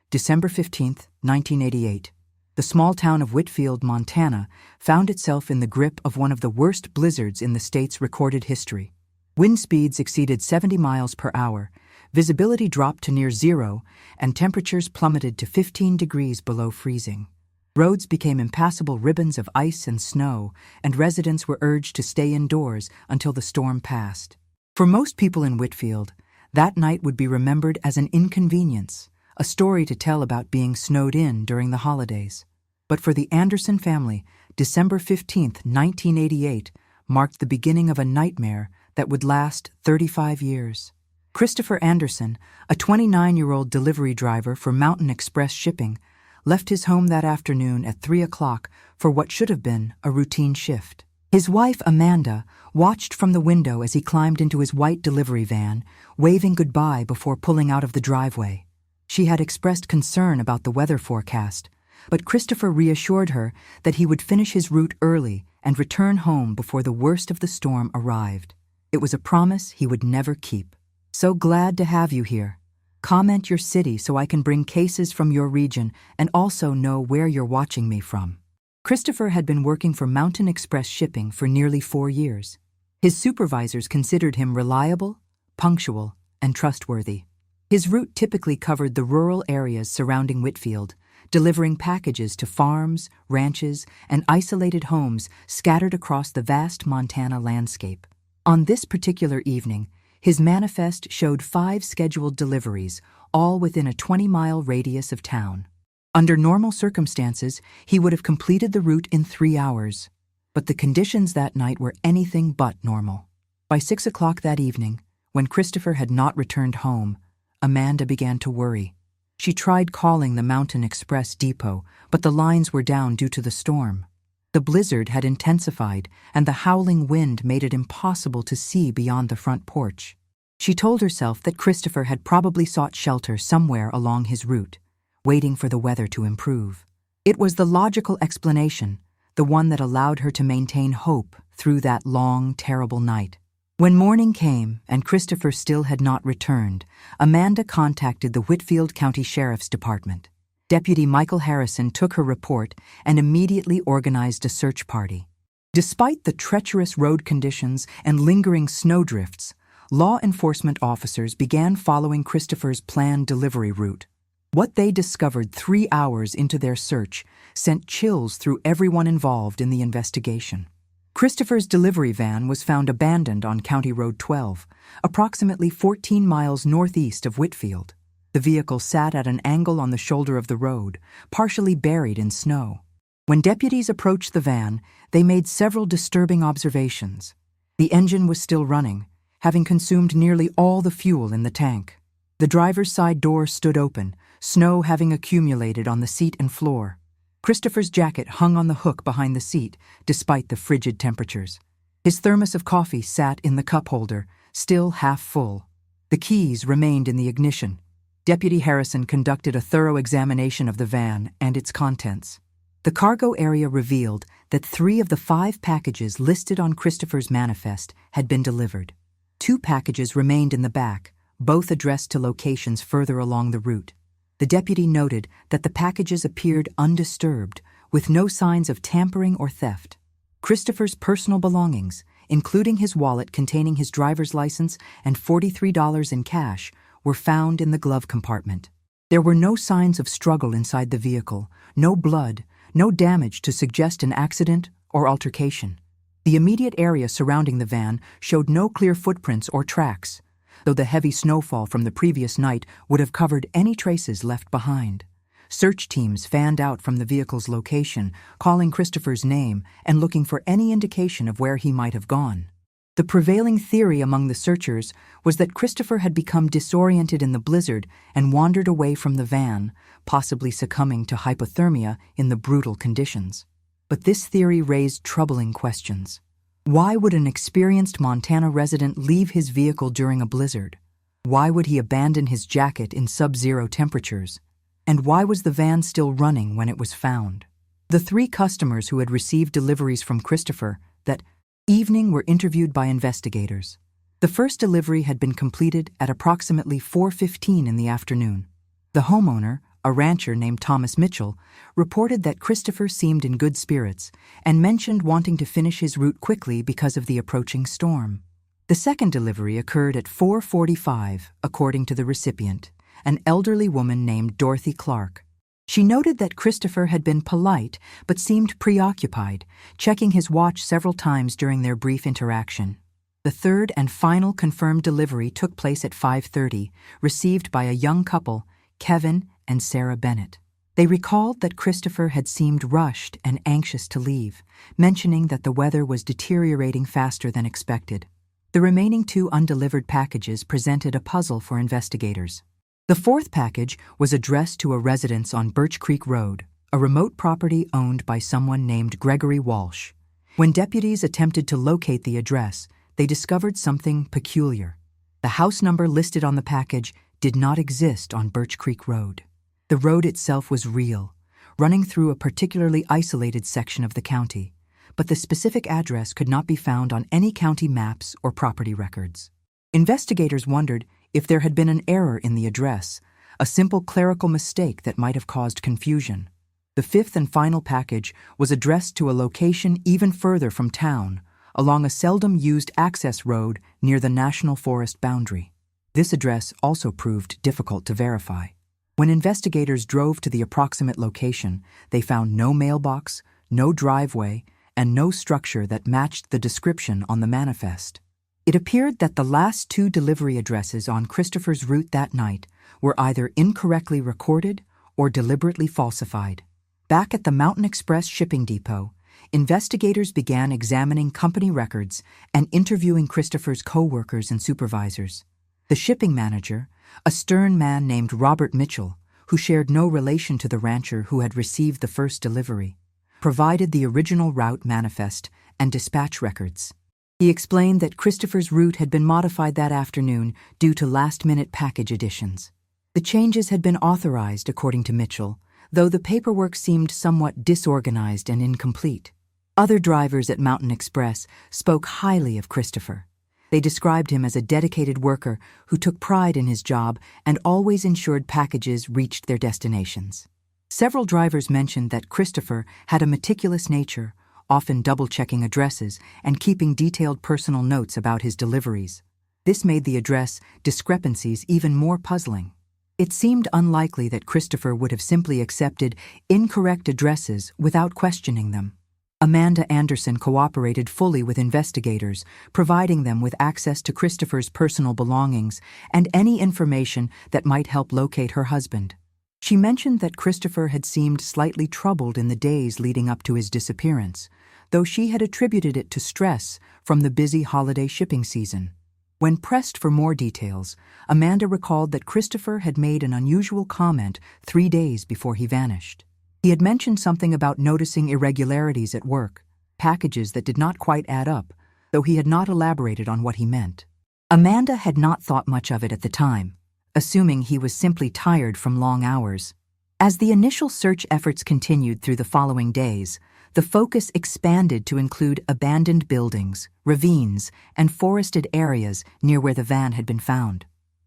December 15, 1988. The small town of Whitfield, Montana, found itself in the grip of one of the worst blizzards in the state's recorded history. Wind speeds exceeded 70 miles per hour, visibility dropped to near zero, and temperatures plummeted to 15 degrees below freezing. Roads became impassable ribbons of ice and snow, and residents were urged to stay indoors until the storm passed. For most people in Whitfield, that night would be remembered as an inconvenience, a story to tell about being snowed in during the holidays. But for the Anderson family, December 15, 1988, marked the beginning of a nightmare that would last 35 years. Christopher Anderson, a 29-year-old delivery driver for Mountain Express Shipping, left his home that afternoon at 3 o'clock for what should have been a routine shift. His wife, Amanda, watched from the window as he climbed into his white delivery van, waving goodbye before pulling out of the driveway. She had expressed concern about the weather forecast, but Christopher reassured her that he would finish his route early and return home before the worst of the storm arrived. It was a promise he would never keep. "So glad to have you here. Comment your city so I can bring cases from your region and also know where you're watching me from." Christopher had been working for Mountain Express Shipping for nearly 4 years. His supervisors considered him reliable, punctual, and trustworthy. His route typically covered the rural areas surrounding Whitfield, delivering packages to farms, ranches, and isolated homes scattered across the vast Montana landscape. On this particular evening, his manifest showed 5 scheduled deliveries, all within a 20-mile radius of town. Under normal circumstances, he would have completed the route in 3 hours, but the conditions that night were anything but normal. By 6 o'clock that evening, when Christopher had not returned home, Amanda began to worry. She tried calling the Mountain Express depot, but the lines were down due to the storm. The blizzard had intensified, and the howling wind made it impossible to see beyond the front porch. She told herself that Christopher had probably sought shelter somewhere along his route, waiting for the weather to improve. It was the logical explanation, the one that allowed her to maintain hope through that long, terrible night. When morning came and Christopher still had not returned, Amanda contacted the Whitfield County Sheriff's Department. Deputy Michael Harrison took her report and immediately organized a search party. Despite the treacherous road conditions and lingering snowdrifts, law enforcement officers began following Christopher's planned delivery route. What they discovered 3 hours into their search sent chills through everyone involved in the investigation. Christopher's delivery van was found abandoned on County Road 12, approximately 14 miles northeast of Whitfield. The vehicle sat at an angle on the shoulder of the road, partially buried in snow. When deputies approached the van, they made several disturbing observations. The engine was still running, having consumed nearly all the fuel in the tank. The driver's side door stood open, snow having accumulated on the seat and floor. Christopher's jacket hung on the hook behind the seat, despite the frigid temperatures. His thermos of coffee sat in the cup holder, still half full. The keys remained in the ignition. Deputy Harrison conducted a thorough examination of the van and its contents. The cargo area revealed that 3 of the 5 packages listed on Christopher's manifest had been delivered. 2 packages remained in the back, both addressed to locations further along the route. The deputy noted that the packages appeared undisturbed, with no signs of tampering or theft. Christopher's personal belongings, including his wallet containing his driver's license and $43 in cash, were found in the glove compartment. There were no signs of struggle inside the vehicle, no blood, no damage to suggest an accident or altercation. The immediate area surrounding the van showed no clear footprints or tracks, though the heavy snowfall from the previous night would have covered any traces left behind. Search teams fanned out from the vehicle's location, calling Christopher's name and looking for any indication of where he might have gone. The prevailing theory among the searchers was that Christopher had become disoriented in the blizzard and wandered away from the van, possibly succumbing to hypothermia in the brutal conditions. But this theory raised troubling questions. Why would an experienced Montana resident leave his vehicle during a blizzard? Why would he abandon his jacket in sub-zero temperatures? And why was the van still running when it was found? The 3 customers who had received deliveries from Christopher that evening were interviewed by investigators. The first delivery had been completed at approximately 4:15 in the afternoon. The homeowner, a rancher named Thomas Mitchell, reported that Christopher seemed in good spirits and mentioned wanting to finish his route quickly because of the approaching storm. The second delivery occurred at 4:45, according to the recipient, an elderly woman named Dorothy Clark. She noted that Christopher had been polite but seemed preoccupied, checking his watch several times during their brief interaction. The third and final confirmed delivery took place at 5:30, received by a young couple, Kevin and Sarah Bennett. They recalled that Christopher had seemed rushed and anxious to leave, mentioning that the weather was deteriorating faster than expected. The remaining 2 undelivered packages presented a puzzle for investigators. The fourth package was addressed to a residence on Birch Creek Road, a remote property owned by someone named Gregory Walsh. When deputies attempted to locate the address, they discovered something peculiar. The house number listed on the package did not exist on Birch Creek Road. The road itself was real, running through a particularly isolated section of the county, but the specific address could not be found on any county maps or property records. Investigators wondered if there had been an error in the address, a simple clerical mistake that might have caused confusion. The fifth and final package was addressed to a location even further from town, along a seldom-used access road near the National Forest boundary. This address also proved difficult to verify. When investigators drove to the approximate location, they found no mailbox, no driveway, and no structure that matched the description on the manifest. It appeared that the last 2 delivery addresses on Christopher's route that night were either incorrectly recorded or deliberately falsified. Back at the Mountain Express shipping depot, investigators began examining company records and interviewing Christopher's co-workers and supervisors. The shipping manager, a stern man named Robert Mitchell, who shared no relation to the rancher who had received the first delivery, provided the original route manifest and dispatch records. He explained that Christopher's route had been modified that afternoon due to last-minute package additions. The changes had been authorized, according to Mitchell, though the paperwork seemed somewhat disorganized and incomplete. Other drivers at Mountain Express spoke highly of Christopher. They described him as a dedicated worker who took pride in his job and always ensured packages reached their destinations. Several drivers mentioned that Christopher had a meticulous nature, often double-checking addresses and keeping detailed personal notes about his deliveries. This made the address discrepancies even more puzzling. It seemed unlikely that Christopher would have simply accepted incorrect addresses without questioning them. Amanda Anderson cooperated fully with investigators, providing them with access to Christopher's personal belongings and any information that might help locate her husband. She mentioned that Christopher had seemed slightly troubled in the days leading up to his disappearance, though she had attributed it to stress from the busy holiday shipping season. When pressed for more details, Amanda recalled that Christopher had made an unusual comment 3 days before he vanished. He had mentioned something about noticing irregularities at work, packages that did not quite add up, though he had not elaborated on what he meant. Amanda had not thought much of it at the time, assuming he was simply tired from long hours. As the initial search efforts continued through the following days, the focus expanded to include abandoned buildings, ravines, and forested areas near where the van had been found.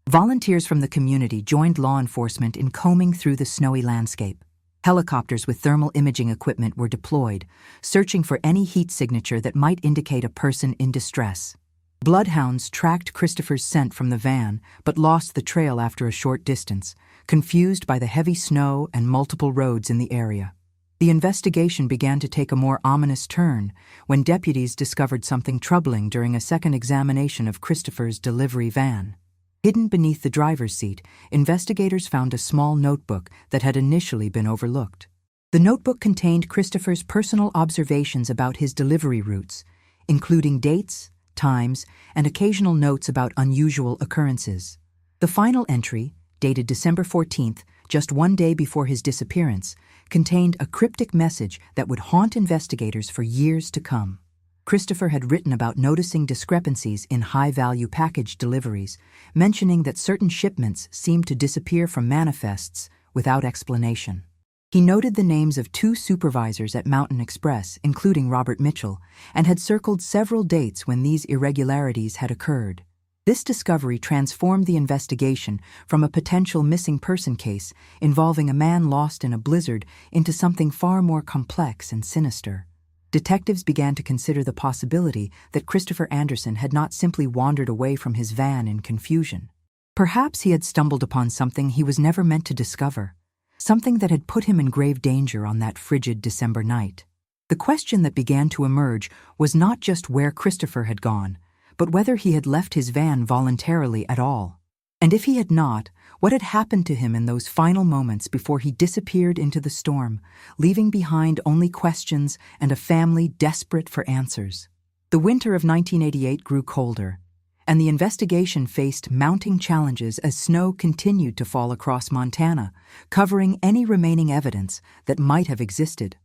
Volunteers from the community joined law enforcement in combing through the snowy landscape. Helicopters with thermal imaging equipment were deployed, searching for any heat signature that might indicate a person in distress. Bloodhounds tracked Christopher's scent from the van, but lost the trail after a short distance, confused by the heavy snow and multiple roads in the area. The investigation began to take a more ominous turn when deputies discovered something troubling during a second examination of Christopher's delivery van. Hidden beneath the driver's seat, investigators found a small notebook that had initially been overlooked. The notebook contained Christopher's personal observations about his delivery routes, including dates, times, and occasional notes about unusual occurrences. The final entry, dated December 14th, just 1 day before his disappearance, contained a cryptic message that would haunt investigators for years to come. Christopher had written about noticing discrepancies in high-value package deliveries, mentioning that certain shipments seemed to disappear from manifests without explanation. He noted the names of 2 supervisors at Mountain Express, including Robert Mitchell, and had circled several dates when these irregularities had occurred. This discovery transformed the investigation from a potential missing person case involving a man lost in a blizzard into something far more complex and sinister. Detectives began to consider the possibility that Christopher Anderson had not simply wandered away from his van in confusion. Perhaps he had stumbled upon something he was never meant to discover, something that had put him in grave danger on that frigid December night. The question that began to emerge was not just where Christopher had gone, but whether he had left his van voluntarily at all. And if he had not, what had happened to him in those final moments before he disappeared into the storm, leaving behind only questions and a family desperate for answers? The winter of 1988 grew colder, and the investigation faced mounting challenges as snow continued to fall across Montana, covering any remaining evidence that might have existed.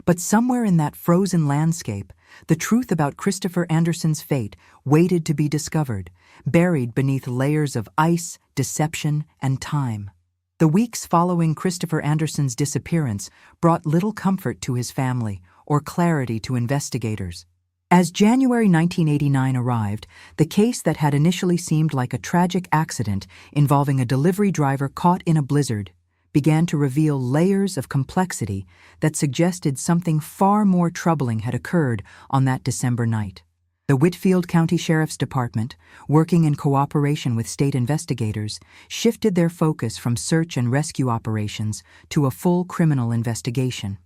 But somewhere in that frozen landscape, the truth about Christopher Anderson's fate waited to be discovered, buried beneath layers of ice, deception, and time. The weeks following Christopher Anderson's disappearance brought little comfort to his family or clarity to investigators. As January 1989 arrived, the case that had initially seemed like a tragic accident involving a delivery driver caught in a blizzard began to reveal layers of complexity that suggested something far more troubling had occurred on that December night. The Whitfield County Sheriff's Department, working in cooperation with state investigators, shifted their focus from search and rescue operations to a full criminal investigation.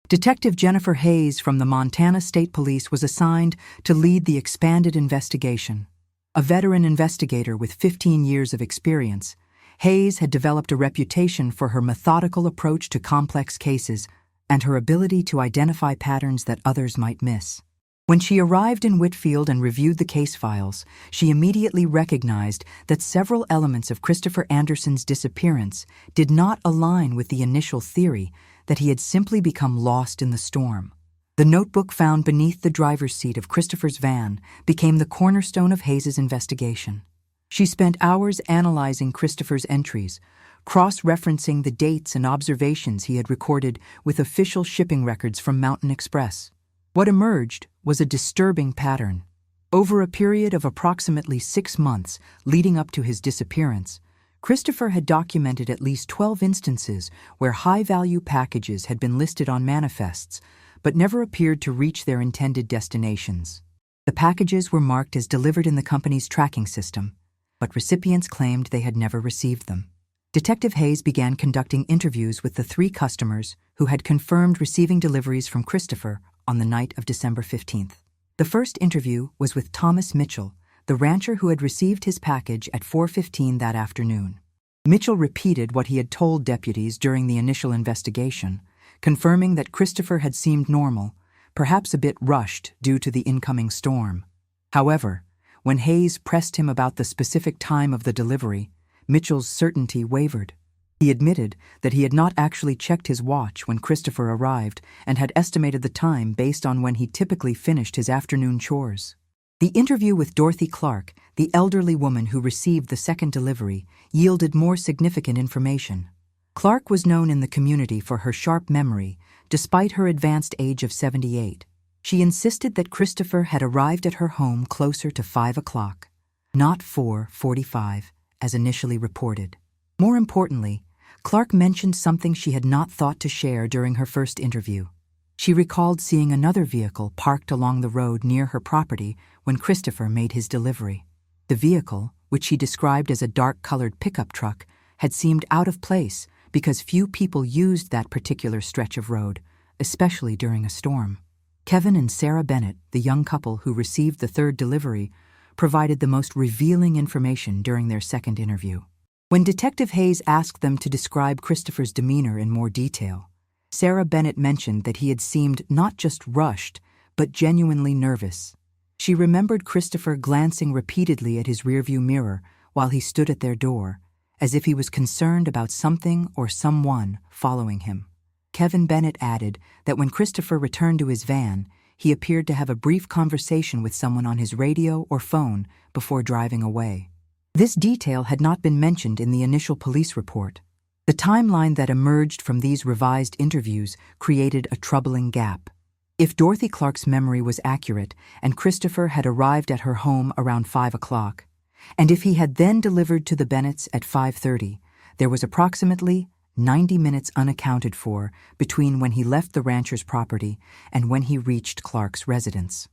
Detective Jennifer Hayes from the Montana State Police was assigned to lead the expanded investigation. A veteran investigator with 15 years of experience, Hayes had developed a reputation for her methodical approach to complex cases and her ability to identify patterns that others might miss. When she arrived in Whitfield and reviewed the case files, she immediately recognized that several elements of Christopher Anderson's disappearance did not align with the initial theory that he had simply become lost in the storm. The notebook found beneath the driver's seat of Christopher's van became the cornerstone of Hayes' investigation. She spent hours analyzing Christopher's entries, cross-referencing the dates and observations he had recorded with official shipping records from Mountain Express. What emerged was a disturbing pattern. Over a period of approximately 6 months leading up to his disappearance, Christopher had documented at least 12 instances where high-value packages had been listed on manifests, but never appeared to reach their intended destinations. The packages were marked as delivered in the company's tracking system, but recipients claimed they had never received them. Detective Hayes began conducting interviews with the 3 customers who had confirmed receiving deliveries from Christopher on the night of December 15th. The first interview was with Thomas Mitchell, the rancher who had received his package at 4:15 that afternoon. Mitchell repeated what he had told deputies during the initial investigation, confirming that Christopher had seemed normal, perhaps a bit rushed due to the incoming storm. However, when Hayes pressed him about the specific time of the delivery, Mitchell's certainty wavered. He admitted that he had not actually checked his watch when Christopher arrived and had estimated the time based on when he typically finished his afternoon chores. The interview with Dorothy Clark, the elderly woman who received the second delivery, yielded more significant information. Clark was known in the community for her sharp memory, despite her advanced age of 78. She insisted that Christopher had arrived at her home closer to 5 o'clock, not 4:45, as initially reported. More importantly, Clark mentioned something she had not thought to share during her first interview. She recalled seeing another vehicle parked along the road near her property when Christopher made his delivery. The vehicle, which she described as a dark-colored pickup truck, had seemed out of place because few people used that particular stretch of road, especially during a storm. Kevin and Sarah Bennett, the young couple who received the third delivery, provided the most revealing information during their second interview. When Detective Hayes asked them to describe Christopher's demeanor in more detail, Sarah Bennett mentioned that he had seemed not just rushed, but genuinely nervous. She remembered Christopher glancing repeatedly at his rearview mirror while he stood at their door, as if he was concerned about something or someone following him. Kevin Bennett added that when Christopher returned to his van, he appeared to have a brief conversation with someone on his radio or phone before driving away. This detail had not been mentioned in the initial police report. The timeline that emerged from these revised interviews created a troubling gap. If Dorothy Clark's memory was accurate and Christopher had arrived at her home around 5 o'clock, And if he had then delivered to the Bennetts at 5:30, there was approximately 90 minutes unaccounted for between when he left the rancher's property and when he reached Clark's residence.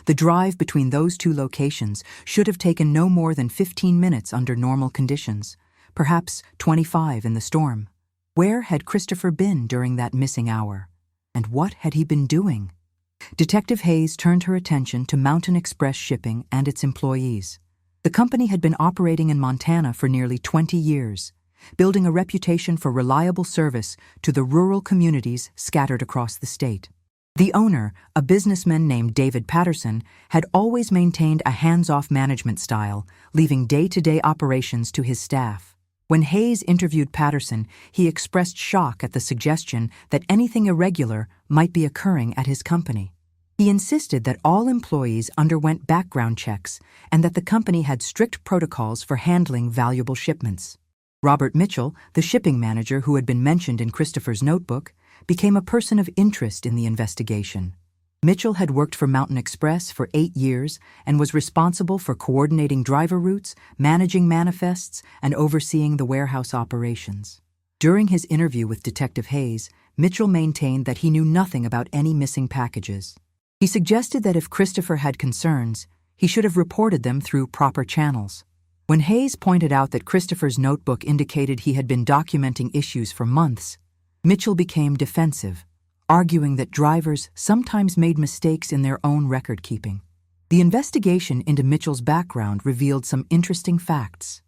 The drive between those two locations should have taken no more than 15 minutes under normal conditions, perhaps 25 in the storm. Where had Christopher been during that missing hour? And what had he been doing? Detective Hayes turned her attention to Mountain Express Shipping and its employees. The company had been operating in Montana for nearly 20 years, building a reputation for reliable service to the rural communities scattered across the state. The owner, a businessman named David Patterson, had always maintained a hands-off management style, leaving day-to-day operations to his staff. When Hayes interviewed Patterson, he expressed shock at the suggestion that anything irregular might be occurring at his company. He insisted that all employees underwent background checks and that the company had strict protocols for handling valuable shipments. Robert Mitchell, the shipping manager who had been mentioned in Christopher's notebook, became a person of interest in the investigation. Mitchell had worked for Mountain Express for 8 years and was responsible for coordinating driver routes, managing manifests, and overseeing the warehouse operations. During his interview with Detective Hayes, Mitchell maintained that he knew nothing about any missing packages. He suggested that if Christopher had concerns, he should have reported them through proper channels. When Hayes pointed out that Christopher's notebook indicated he had been documenting issues for months, Mitchell became defensive, arguing that drivers sometimes made mistakes in their own record-keeping. The investigation into Mitchell's background revealed some interesting facts.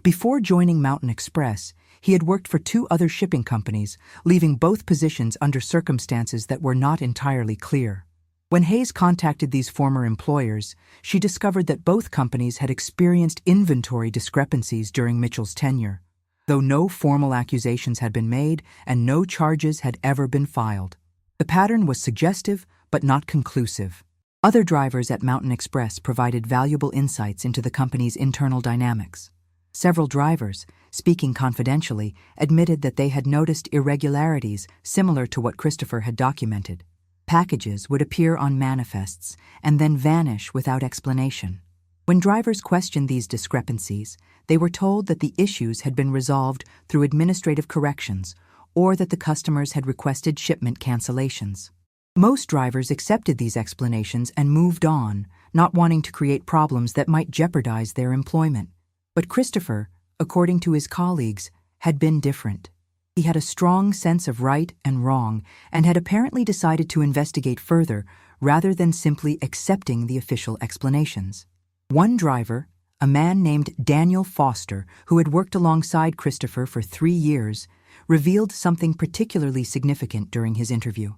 Before joining Mountain Express, he had worked for 2 other shipping companies, leaving both positions under circumstances that were not entirely clear. When Hayes contacted these former employers, she discovered that both companies had experienced inventory discrepancies during Mitchell's tenure, though no formal accusations had been made and no charges had ever been filed. The pattern was suggestive but not conclusive. Other drivers at Mountain Express provided valuable insights into the company's internal dynamics. Several drivers, speaking confidentially, admitted that they had noticed irregularities similar to what Christopher had documented. Packages would appear on manifests and then vanish without explanation. When drivers questioned these discrepancies, they were told that the issues had been resolved through administrative corrections or that the customers had requested shipment cancellations. Most drivers accepted these explanations and moved on, not wanting to create problems that might jeopardize their employment. But Christopher, according to his colleagues, had been different. He had a strong sense of right and wrong and had apparently decided to investigate further rather than simply accepting the official explanations. One driver, a man named Daniel Foster, who had worked alongside Christopher for 3 years, revealed something particularly significant during his interview.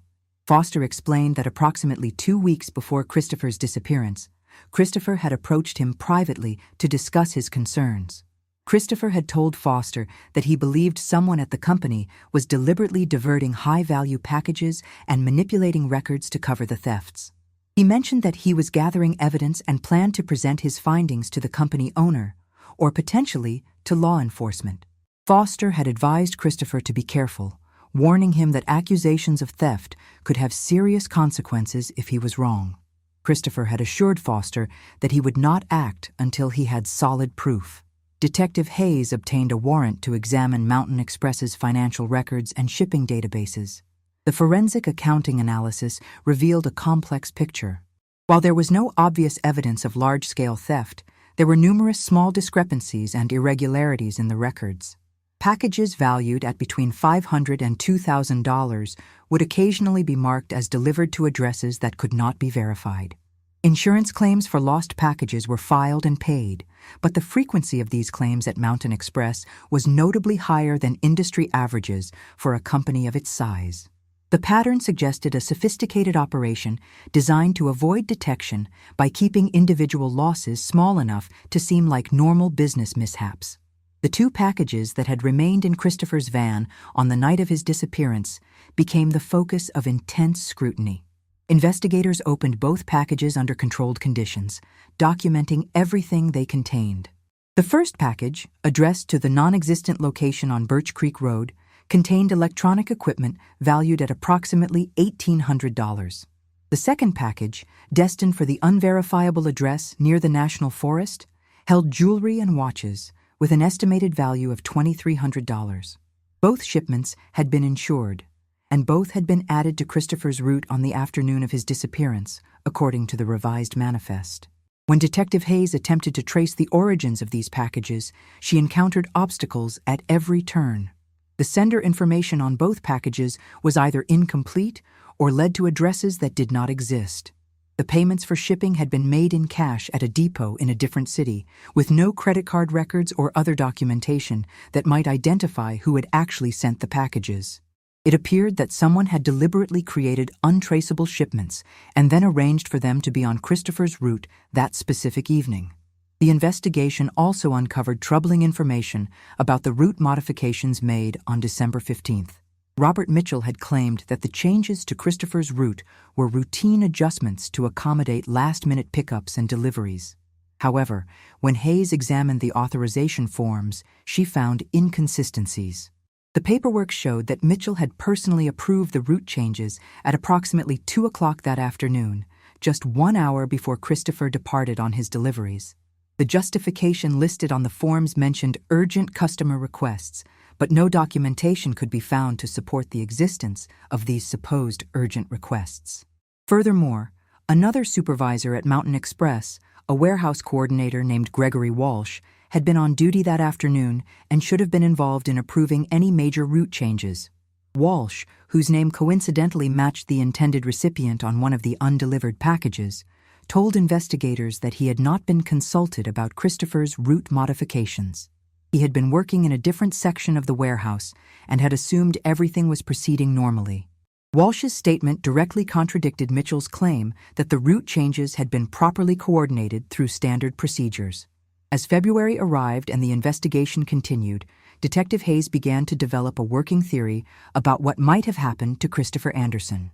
Foster explained that approximately 2 weeks before Christopher's disappearance, Christopher had approached him privately to discuss his concerns. Christopher had told Foster that he believed someone at the company was deliberately diverting high-value packages and manipulating records to cover the thefts. He mentioned that he was gathering evidence and planned to present his findings to the company owner, or potentially to law enforcement. Foster had advised Christopher to be careful, warning him that accusations of theft could have serious consequences if he was wrong. Christopher had assured Foster that he would not act until he had solid proof. Detective Hayes obtained a warrant to examine Mountain Express's financial records and shipping databases. The forensic accounting analysis revealed a complex picture. While there was no obvious evidence of large-scale theft, there were numerous small discrepancies and irregularities in the records. Packages valued at between $500 and $2,000 would occasionally be marked as delivered to addresses that could not be verified. Insurance claims for lost packages were filed and paid, but the frequency of these claims at Mountain Express was notably higher than industry averages for a company of its size. The pattern suggested a sophisticated operation designed to avoid detection by keeping individual losses small enough to seem like normal business mishaps. The 2 packages that had remained in Christopher's van on the night of his disappearance became the focus of intense scrutiny. Investigators opened both packages under controlled conditions, documenting everything they contained. The first package, addressed to the non-existent location on Birch Creek Road, contained electronic equipment valued at approximately $1,800. The second package, destined for the unverifiable address near the National Forest, held jewelry and watches with an estimated value of $2,300. Both shipments had been insured, and both had been added to Christopher's route on the afternoon of his disappearance, according to the revised manifest. When Detective Hayes attempted to trace the origins of these packages, she encountered obstacles at every turn. The sender information on both packages was either incomplete or led to addresses that did not exist. The payments for shipping had been made in cash at a depot in a different city, with no credit card records or other documentation that might identify who had actually sent the packages. It appeared that someone had deliberately created untraceable shipments and then arranged for them to be on Christopher's route that specific evening. The investigation also uncovered troubling information about the route modifications made on December 15th. Robert Mitchell had claimed that the changes to Christopher's route were routine adjustments to accommodate last-minute pickups and deliveries. However, when Hayes examined the authorization forms, she found inconsistencies. The paperwork showed that Mitchell had personally approved the route changes at approximately 2 o'clock that afternoon, just 1 hour before Christopher departed on his deliveries. The justification listed on the forms mentioned urgent customer requests, but no documentation could be found to support the existence of these supposed urgent requests. Furthermore, another supervisor at Mountain Express, a warehouse coordinator named Gregory Walsh, had been on duty that afternoon and should have been involved in approving any major route changes. Walsh, whose name coincidentally matched the intended recipient on one of the undelivered packages, told investigators that he had not been consulted about Christopher's route modifications. He had been working in a different section of the warehouse and had assumed everything was proceeding normally. Walsh's statement directly contradicted Mitchell's claim that the route changes had been properly coordinated through standard procedures. As February arrived and the investigation continued, Detective Hayes began to develop a working theory about what might have happened to Christopher Anderson.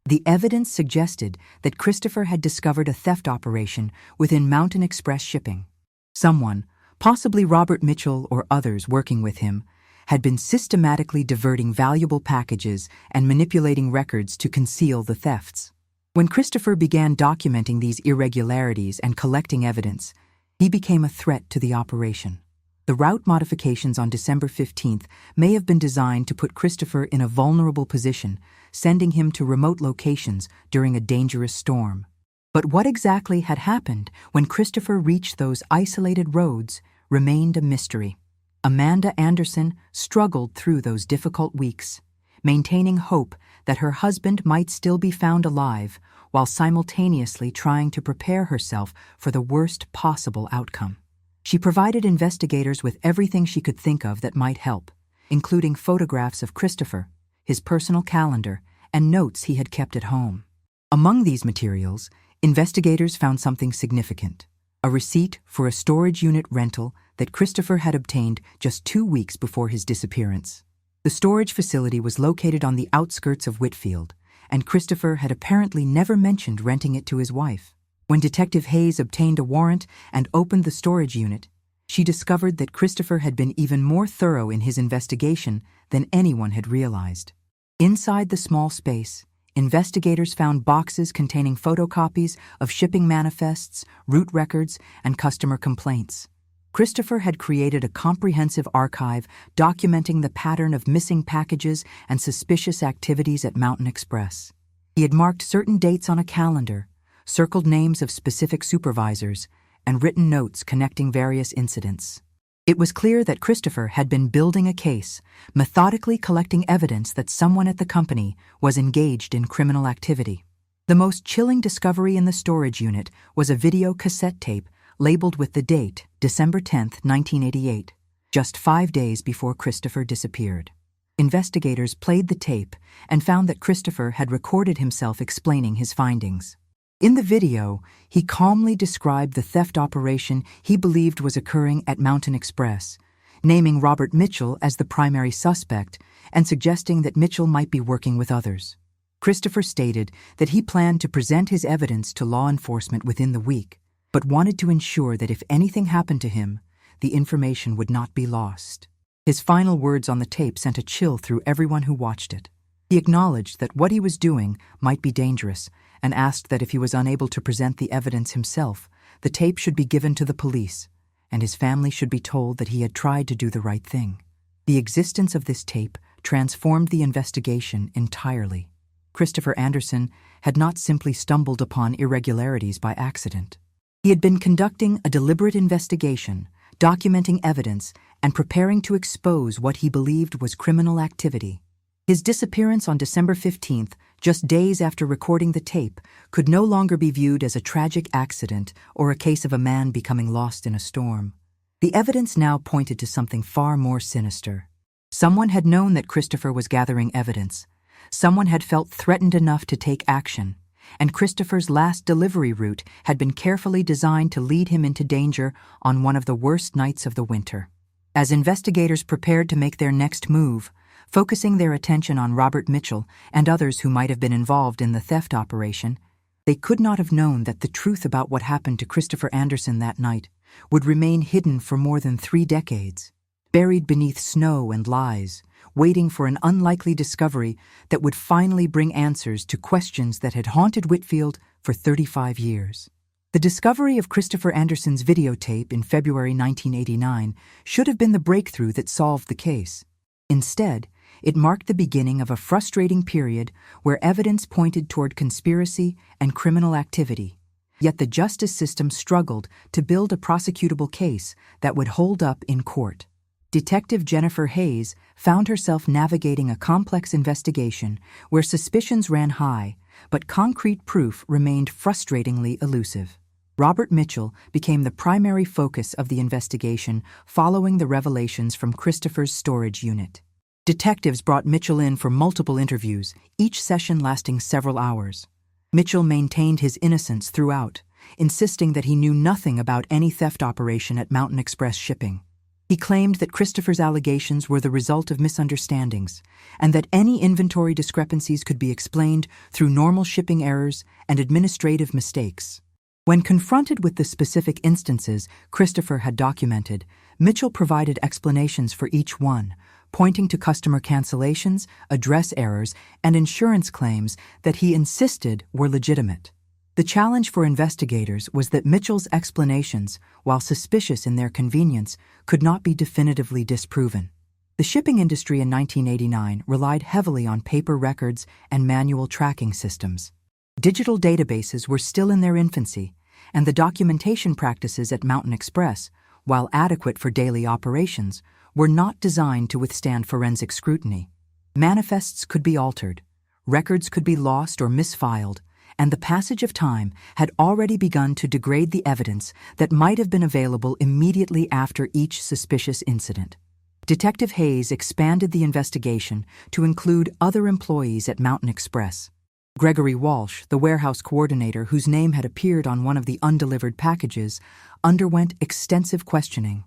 The evidence suggested that Christopher had discovered a theft operation within Mountain Express shipping. Someone, possibly Robert Mitchell or others working with him, had been systematically diverting valuable packages and manipulating records to conceal the thefts. When Christopher began documenting these irregularities and collecting evidence, he became a threat to the operation. The route modifications on December 15th may have been designed to put Christopher in a vulnerable position, sending him to remote locations during a dangerous storm. But what exactly had happened when Christopher reached those isolated roads remained a mystery. Amanda Anderson struggled through those difficult weeks, maintaining hope that her husband might still be found alive while simultaneously trying to prepare herself for the worst possible outcome. She provided investigators with everything she could think of that might help, including photographs of Christopher, his personal calendar, and notes he had kept at home. Among these materials, investigators found something significant: a receipt for a storage unit rental that Christopher had obtained just 2 weeks before his disappearance. The storage facility was located on the outskirts of Whitfield, and Christopher had apparently never mentioned renting it to his wife. When Detective Hayes obtained a warrant and opened the storage unit, she discovered that Christopher had been even more thorough in his investigation than anyone had realized. Inside the small space, investigators found boxes containing photocopies of shipping manifests, route records, and customer complaints. Christopher had created a comprehensive archive documenting the pattern of missing packages and suspicious activities at Mountain Express. He had marked certain dates on a calendar, circled names of specific supervisors, and written notes connecting various incidents. It was clear that Christopher had been building a case, methodically collecting evidence that someone at the company was engaged in criminal activity. The most chilling discovery in the storage unit was a video cassette tape labeled with the date, December 10, 1988, just 5 days before Christopher disappeared. Investigators played the tape and found that Christopher had recorded himself explaining his findings. In the video, he calmly described the theft operation he believed was occurring at Mountain Express, naming Robert Mitchell as the primary suspect and suggesting that Mitchell might be working with others. Christopher stated that he planned to present his evidence to law enforcement within the week, but wanted to ensure that if anything happened to him, the information would not be lost. His final words on the tape sent a chill through everyone who watched it. He acknowledged that what he was doing might be dangerous and asked that if he was unable to present the evidence himself, the tape should be given to the police, and his family should be told that he had tried to do the right thing. The existence of this tape transformed the investigation entirely. Christopher Anderson had not simply stumbled upon irregularities by accident. He had been conducting a deliberate investigation, documenting evidence, and preparing to expose what he believed was criminal activity. His disappearance on December 15th, just days after recording the tape, could no longer be viewed as a tragic accident or a case of a man becoming lost in a storm. The evidence now pointed to something far more sinister. Someone had known that Christopher was gathering evidence. Someone had felt threatened enough to take action, and Christopher's last delivery route had been carefully designed to lead him into danger on one of the worst nights of the winter. As investigators prepared to make their next move, focusing their attention on Robert Mitchell and others who might have been involved in the theft operation, they could not have known that the truth about what happened to Christopher Anderson that night would remain hidden for more than 3 decades, buried beneath snow and lies, waiting for an unlikely discovery that would finally bring answers to questions that had haunted Whitfield for 35 years. The discovery of Christopher Anderson's videotape in February 1989 should have been the breakthrough that solved the case. Instead, it marked the beginning of a frustrating period where evidence pointed toward conspiracy and criminal activity. Yet the justice system struggled to build a prosecutable case that would hold up in court. Detective Jennifer Hayes found herself navigating a complex investigation where suspicions ran high, but concrete proof remained frustratingly elusive. Robert Mitchell became the primary focus of the investigation following the revelations from Christopher's storage unit. Detectives brought Mitchell in for multiple interviews, each session lasting several hours. Mitchell maintained his innocence throughout, insisting that he knew nothing about any theft operation at Mountain Express Shipping. He claimed that Christopher's allegations were the result of misunderstandings, and that any inventory discrepancies could be explained through normal shipping errors and administrative mistakes. When confronted with the specific instances Christopher had documented, Mitchell provided explanations for each one, pointing to customer cancellations, address errors, and insurance claims that he insisted were legitimate. The challenge for investigators was that Mitchell's explanations, while suspicious in their convenience, could not be definitively disproven. The shipping industry in 1989 relied heavily on paper records and manual tracking systems. Digital databases were still in their infancy, and the documentation practices at Mountain Express, while adequate for daily operations, were not designed to withstand forensic scrutiny. Manifests could be altered, records could be lost or misfiled, and the passage of time had already begun to degrade the evidence that might have been available immediately after each suspicious incident. Detective Hayes expanded the investigation to include other employees at Mountain Express. Gregory Walsh, the warehouse coordinator whose name had appeared on one of the undelivered packages, underwent extensive questioning.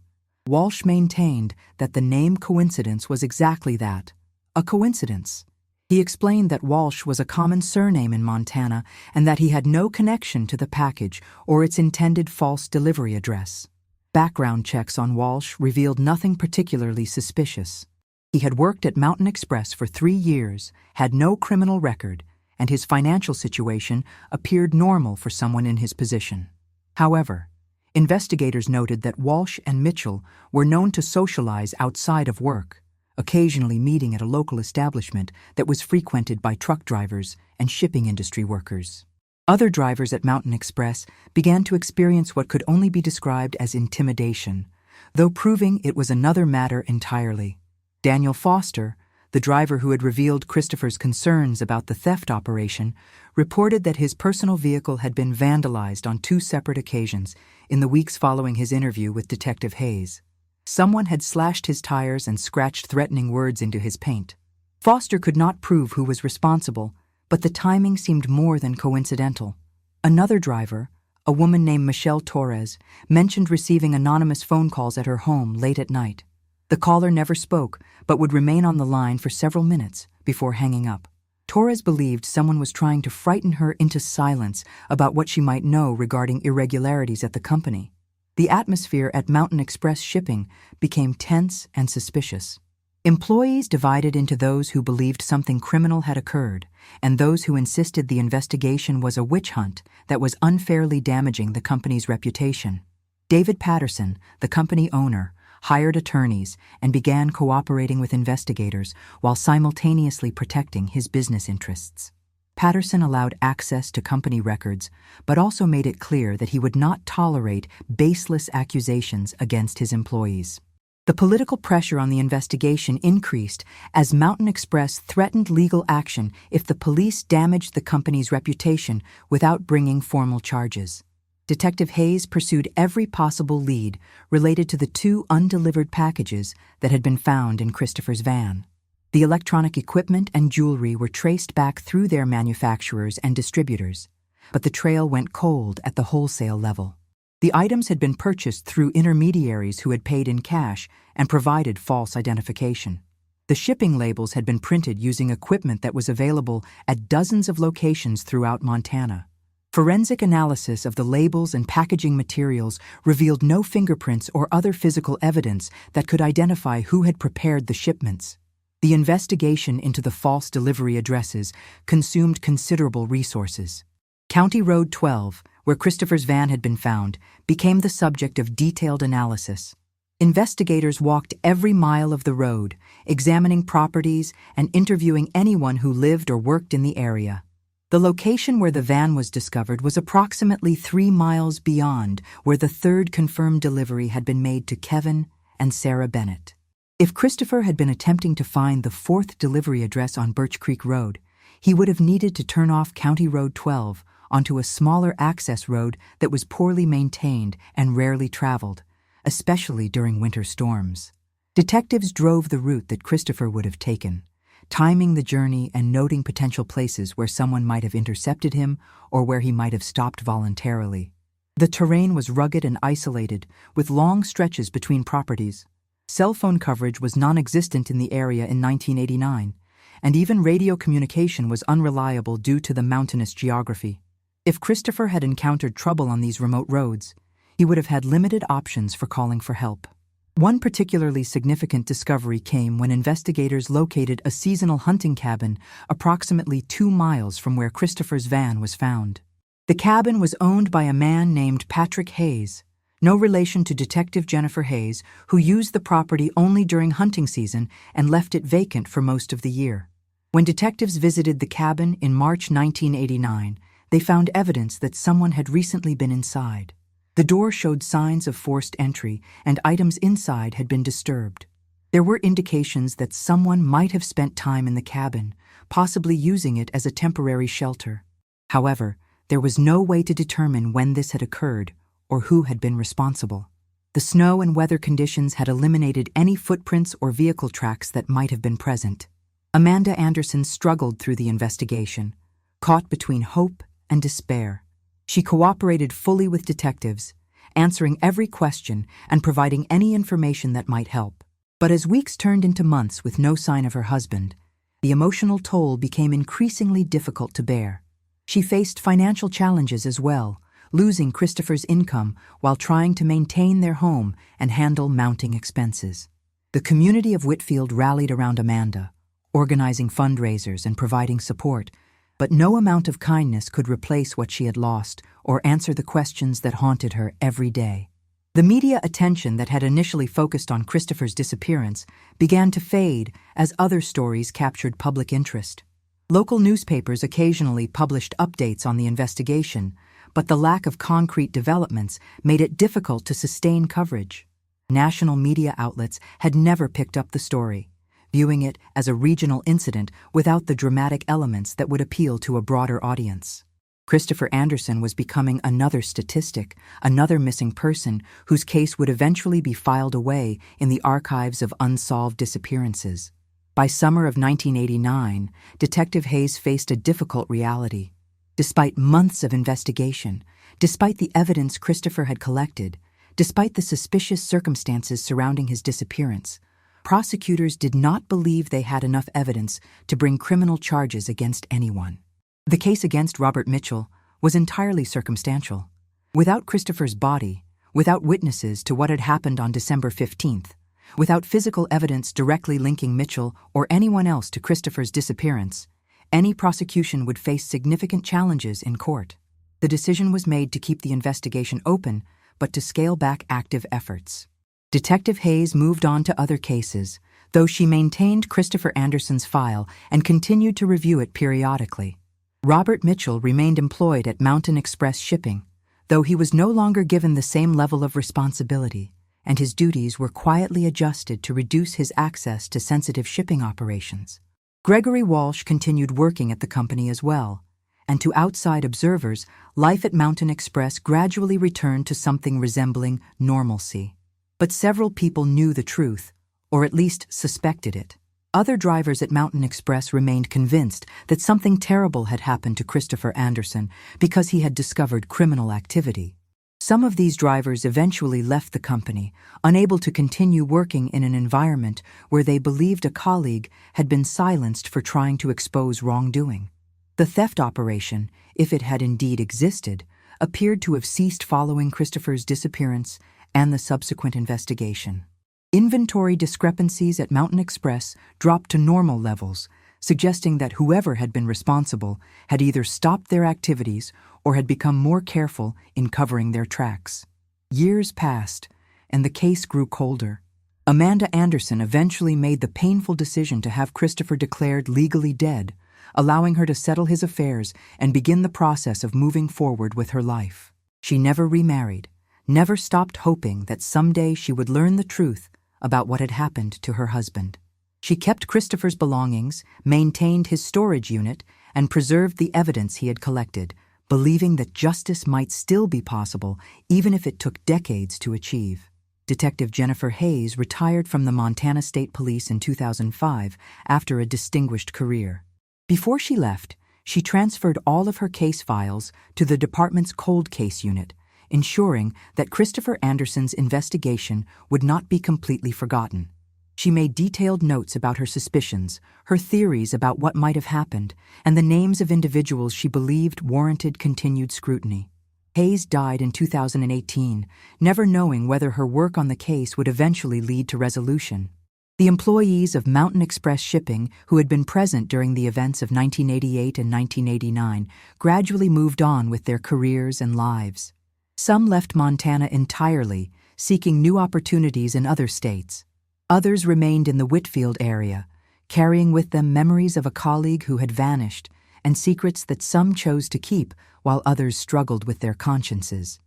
Walsh maintained that the name coincidence was exactly that, a coincidence. He explained that Walsh was a common surname in Montana and that he had no connection to the package or its intended false delivery address. Background checks on Walsh revealed nothing particularly suspicious. He had worked at Mountain Express for 3 years, had no criminal record, and his financial situation appeared normal for someone in his position. However, investigators noted that Walsh and Mitchell were known to socialize outside of work, occasionally meeting at a local establishment that was frequented by truck drivers and shipping industry workers. Other drivers at Mountain Express began to experience what could only be described as intimidation, though proving it was another matter entirely. Daniel Foster, the driver who had revealed Christopher's concerns about the theft operation, reported that his personal vehicle had been vandalized on 2 separate occasions in the weeks following his interview with Detective Hayes. Someone had slashed his tires and scratched threatening words into his paint. Foster could not prove who was responsible, but the timing seemed more than coincidental. Another driver, a woman named Michelle Torres, mentioned receiving anonymous phone calls at her home late at night. The caller never spoke, but would remain on the line for several minutes before hanging up. Torres believed someone was trying to frighten her into silence about what she might know regarding irregularities at the company. The atmosphere at Mountain Express Shipping became tense and suspicious. Employees divided into those who believed something criminal had occurred and those who insisted the investigation was a witch hunt that was unfairly damaging the company's reputation. David Patterson, the company owner, hired attorneys and began cooperating with investigators while simultaneously protecting his business interests. Patterson allowed access to company records, but also made it clear that he would not tolerate baseless accusations against his employees. The political pressure on the investigation increased as Mountain Express threatened legal action if the police damaged the company's reputation without bringing formal charges. Detective Hayes pursued every possible lead related to the 2 undelivered packages that had been found in Christopher's van. The electronic equipment and jewelry were traced back through their manufacturers and distributors, but the trail went cold at the wholesale level. The items had been purchased through intermediaries who had paid in cash and provided false identification. The shipping labels had been printed using equipment that was available at dozens of locations throughout Montana. Forensic analysis of the labels and packaging materials revealed no fingerprints or other physical evidence that could identify who had prepared the shipments. The investigation into the false delivery addresses consumed considerable resources. County Road 12, where Christopher's van had been found, became the subject of detailed analysis. Investigators walked every mile of the road, examining properties and interviewing anyone who lived or worked in the area. The location where the van was discovered was approximately 3 miles beyond where the 3rd confirmed delivery had been made to Kevin and Sarah Bennett. If Christopher had been attempting to find the 4th delivery address on Birch Creek Road, he would have needed to turn off County Road 12 onto a smaller access road that was poorly maintained and rarely traveled, especially during winter storms. Detectives drove the route that Christopher would have taken, timing the journey and noting potential places where someone might have intercepted him or where he might have stopped voluntarily. The terrain was rugged and isolated, with long stretches between properties. Cell phone coverage was non-existent in the area in 1989, and even radio communication was unreliable due to the mountainous geography. If Christopher had encountered trouble on these remote roads, he would have had limited options for calling for help. One particularly significant discovery came when investigators located a seasonal hunting cabin approximately 2 miles from where Christopher's van was found. The cabin was owned by a man named Patrick Hayes, no relation to Detective Jennifer Hayes, who used the property only during hunting season and left it vacant for most of the year. When detectives visited the cabin in March 1989, they found evidence that someone had recently been inside. The door showed signs of forced entry, and items inside had been disturbed. There were indications that someone might have spent time in the cabin, possibly using it as a temporary shelter. However, there was no way to determine when this had occurred or who had been responsible. The snow and weather conditions had eliminated any footprints or vehicle tracks that might have been present. Amanda Anderson struggled through the investigation, caught between hope and despair. She cooperated fully with detectives, answering every question and providing any information that might help. But as weeks turned into months with no sign of her husband, the emotional toll became increasingly difficult to bear. She faced financial challenges as well, losing Christopher's income while trying to maintain their home and handle mounting expenses. The community of Whitfield rallied around Amanda, organizing fundraisers and providing support, but no amount of kindness could replace what she had lost or answer the questions that haunted her every day. The media attention that had initially focused on Christopher's disappearance began to fade as other stories captured public interest. Local newspapers occasionally published updates on the investigation, but the lack of concrete developments made it difficult to sustain coverage. National media outlets had never picked up the story, viewing it as a regional incident without the dramatic elements that would appeal to a broader audience. Christopher Anderson was becoming another statistic, another missing person whose case would eventually be filed away in the archives of unsolved disappearances. By summer of 1989, Detective Hayes faced a difficult reality. Despite months of investigation, despite the evidence Christopher had collected, despite the suspicious circumstances surrounding his disappearance, prosecutors did not believe they had enough evidence to bring criminal charges against anyone. The case against Robert Mitchell was entirely circumstantial. Without Christopher's body, without witnesses to what had happened on December 15th, without physical evidence directly linking Mitchell or anyone else to Christopher's disappearance, any prosecution would face significant challenges in court. The decision was made to keep the investigation open, but to scale back active efforts. Detective Hayes moved on to other cases, though she maintained Christopher Anderson's file and continued to review it periodically. Robert Mitchell remained employed at Mountain Express Shipping, though he was no longer given the same level of responsibility, and his duties were quietly adjusted to reduce his access to sensitive shipping operations. Gregory Walsh continued working at the company as well, and to outside observers, life at Mountain Express gradually returned to something resembling normalcy. But several people knew the truth, or at least suspected it. Other drivers at Mountain Express remained convinced that something terrible had happened to Christopher Anderson because he had discovered criminal activity. Some of these drivers eventually left the company, unable to continue working in an environment where they believed a colleague had been silenced for trying to expose wrongdoing. The theft operation, if it had indeed existed, appeared to have ceased following Christopher's disappearance and the subsequent investigation. Inventory discrepancies at Mountain Express dropped to normal levels, suggesting that whoever had been responsible had either stopped their activities or had become more careful in covering their tracks. Years passed, and the case grew colder. Amanda Anderson eventually made the painful decision to have Christopher declared legally dead, allowing her to settle his affairs and begin the process of moving forward with her life. She never remarried, never stopped hoping that someday she would learn the truth about what had happened to her husband. She kept Christopher's belongings, maintained his storage unit, and preserved the evidence he had collected, believing that justice might still be possible even if it took decades to achieve. Detective Jennifer Hayes retired from the Montana State Police in 2005 after a distinguished career. Before she left, she transferred all of her case files to the department's cold case unit, ensuring that Christopher Anderson's investigation would not be completely forgotten. She made detailed notes about her suspicions, her theories about what might have happened, and the names of individuals she believed warranted continued scrutiny. Hayes died in 2018, never knowing whether her work on the case would eventually lead to resolution. The employees of Mountain Express Shipping, who had been present during the events of 1988 and 1989, gradually moved on with their careers and lives. Some left Montana entirely, seeking new opportunities in other states. Others remained in the Whitfield area, carrying with them memories of a colleague who had vanished and secrets that some chose to keep while others struggled with their consciences.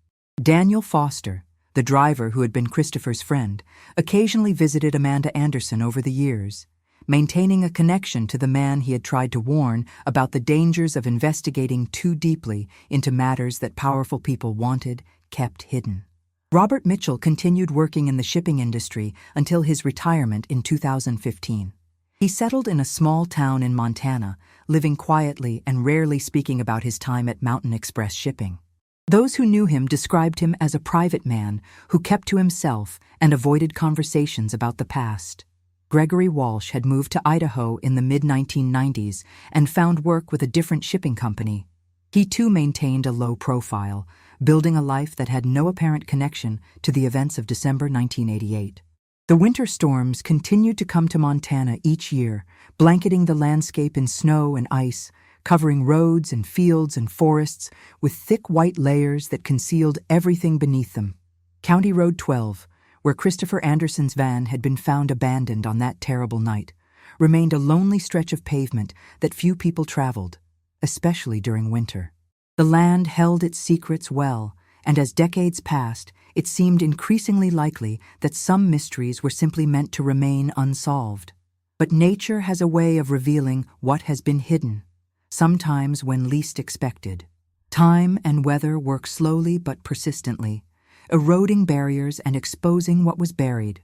Daniel Foster, the driver who had been Christopher's friend, occasionally visited Amanda Anderson over the years, maintaining a connection to the man he had tried to warn about the dangers of investigating too deeply into matters that powerful people wanted kept hidden. Robert Mitchell continued working in the shipping industry until his retirement in 2015. He settled in a small town in Montana, living quietly and rarely speaking about his time at Mountain Express Shipping. Those who knew him described him as a private man who kept to himself and avoided conversations about the past. Gregory Walsh had moved to Idaho in the mid-1990s and found work with a different shipping company. He too maintained a low profile, building a life that had no apparent connection to the events of December 1988. The winter storms continued to come to Montana each year, blanketing the landscape in snow and ice, covering roads and fields and forests with thick white layers that concealed everything beneath them. County Road 12, where Christopher Anderson's van had been found abandoned on that terrible night, remained a lonely stretch of pavement that few people traveled, especially during winter. The land held its secrets well, and as decades passed, it seemed increasingly likely that some mysteries were simply meant to remain unsolved. But nature has a way of revealing what has been hidden, sometimes when least expected. Time and weather work slowly but persistently, eroding barriers and exposing what was buried.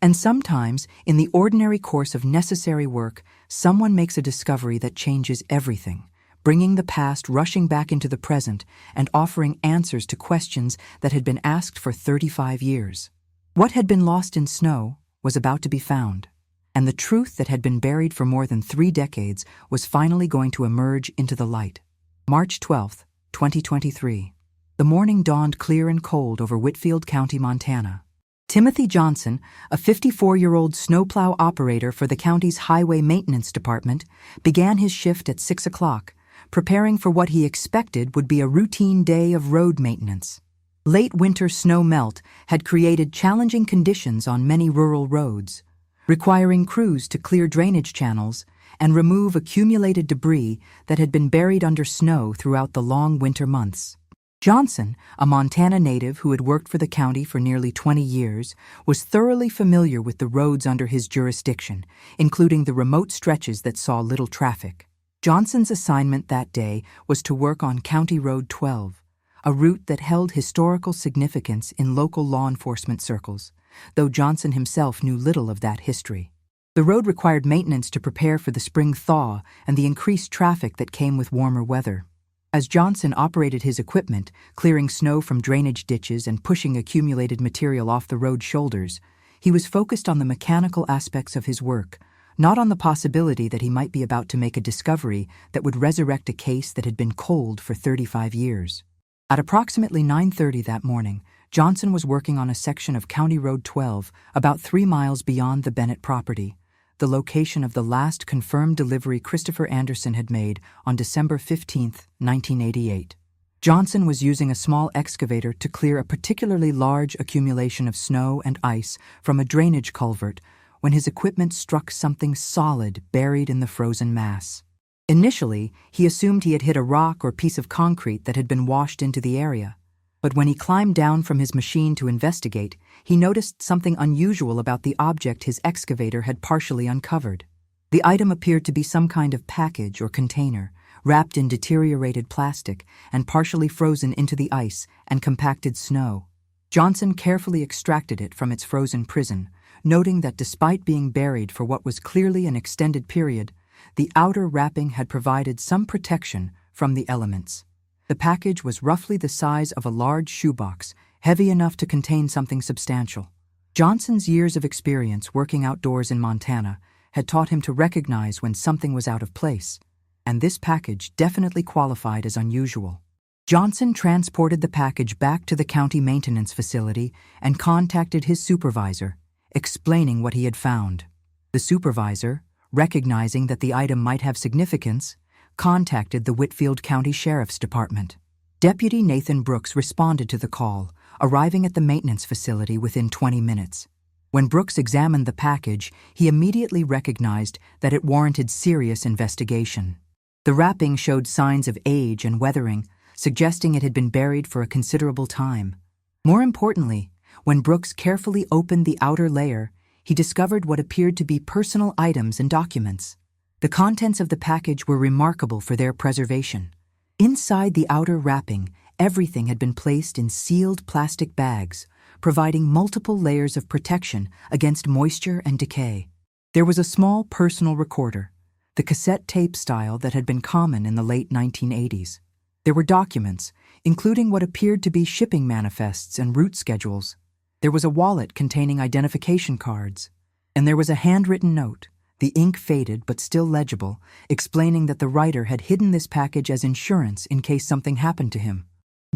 And sometimes, in the ordinary course of necessary work, someone makes a discovery that changes everything, bringing the past rushing back into the present and offering answers to questions that had been asked for 35 years. What had been lost in snow was about to be found, and the truth that had been buried for more than 3 decades was finally going to emerge into the light. March 12, 2023. The morning dawned clear and cold over Whitfield County, Montana. Timothy Johnson, a 54-year-old snowplow operator for the county's Highway Maintenance Department, began his shift at 6 o'clock, preparing for what he expected would be a routine day of road maintenance. Late winter snow melt had created challenging conditions on many rural roads, requiring crews to clear drainage channels and remove accumulated debris that had been buried under snow throughout the long winter months. Johnson, a Montana native who had worked for the county for nearly 20 years, was thoroughly familiar with the roads under his jurisdiction, including the remote stretches that saw little traffic. Johnson's assignment that day was to work on County Road 12, a route that held historical significance in local law enforcement circles, though Johnson himself knew little of that history. The road required maintenance to prepare for the spring thaw and the increased traffic that came with warmer weather. As Johnson operated his equipment, clearing snow from drainage ditches and pushing accumulated material off the road shoulders, he was focused on the mechanical aspects of his work, not on the possibility that he might be about to make a discovery that would resurrect a case that had been cold for 35 years. At approximately 9:30 that morning, Johnson was working on a section of County Road 12, about 3 miles beyond the Bennett property, the location of the last confirmed delivery Christopher Anderson had made on December 15, 1988. Johnson was using a small excavator to clear a particularly large accumulation of snow and ice from a drainage culvert when his equipment struck something solid buried in the frozen mass. Initially, he assumed he had hit a rock or piece of concrete that had been washed into the area. But when he climbed down from his machine to investigate, he noticed something unusual about the object his excavator had partially uncovered. The item appeared to be some kind of package or container, wrapped in deteriorated plastic and partially frozen into the ice and compacted snow. Johnson carefully extracted it from its frozen prison, noting that despite being buried for what was clearly an extended period, the outer wrapping had provided some protection from the elements. The package was roughly the size of a large shoebox, heavy enough to contain something substantial. Johnson's years of experience working outdoors in Montana had taught him to recognize when something was out of place, and this package definitely qualified as unusual. Johnson transported the package back to the county maintenance facility and contacted his supervisor, explaining what he had found. The supervisor, recognizing that the item might have significance, contacted the Whitfield County Sheriff's Department. Deputy Nathan Brooks responded to the call, arriving at the maintenance facility within 20 minutes. When Brooks examined the package, he immediately recognized that it warranted serious investigation. The wrapping showed signs of age and weathering, suggesting it had been buried for a considerable time. More importantly, when Brooks carefully opened the outer layer, he discovered what appeared to be personal items and documents. The contents of the package were remarkable for their preservation. Inside the outer wrapping, everything had been placed in sealed plastic bags, providing multiple layers of protection against moisture and decay. There was a small personal recorder, the cassette tape style that had been common in the late 1980s. There were documents, including what appeared to be shipping manifests and route schedules. There was a wallet containing identification cards, and there was a handwritten note, the ink faded but still legible, explaining that the writer had hidden this package as insurance in case something happened to him.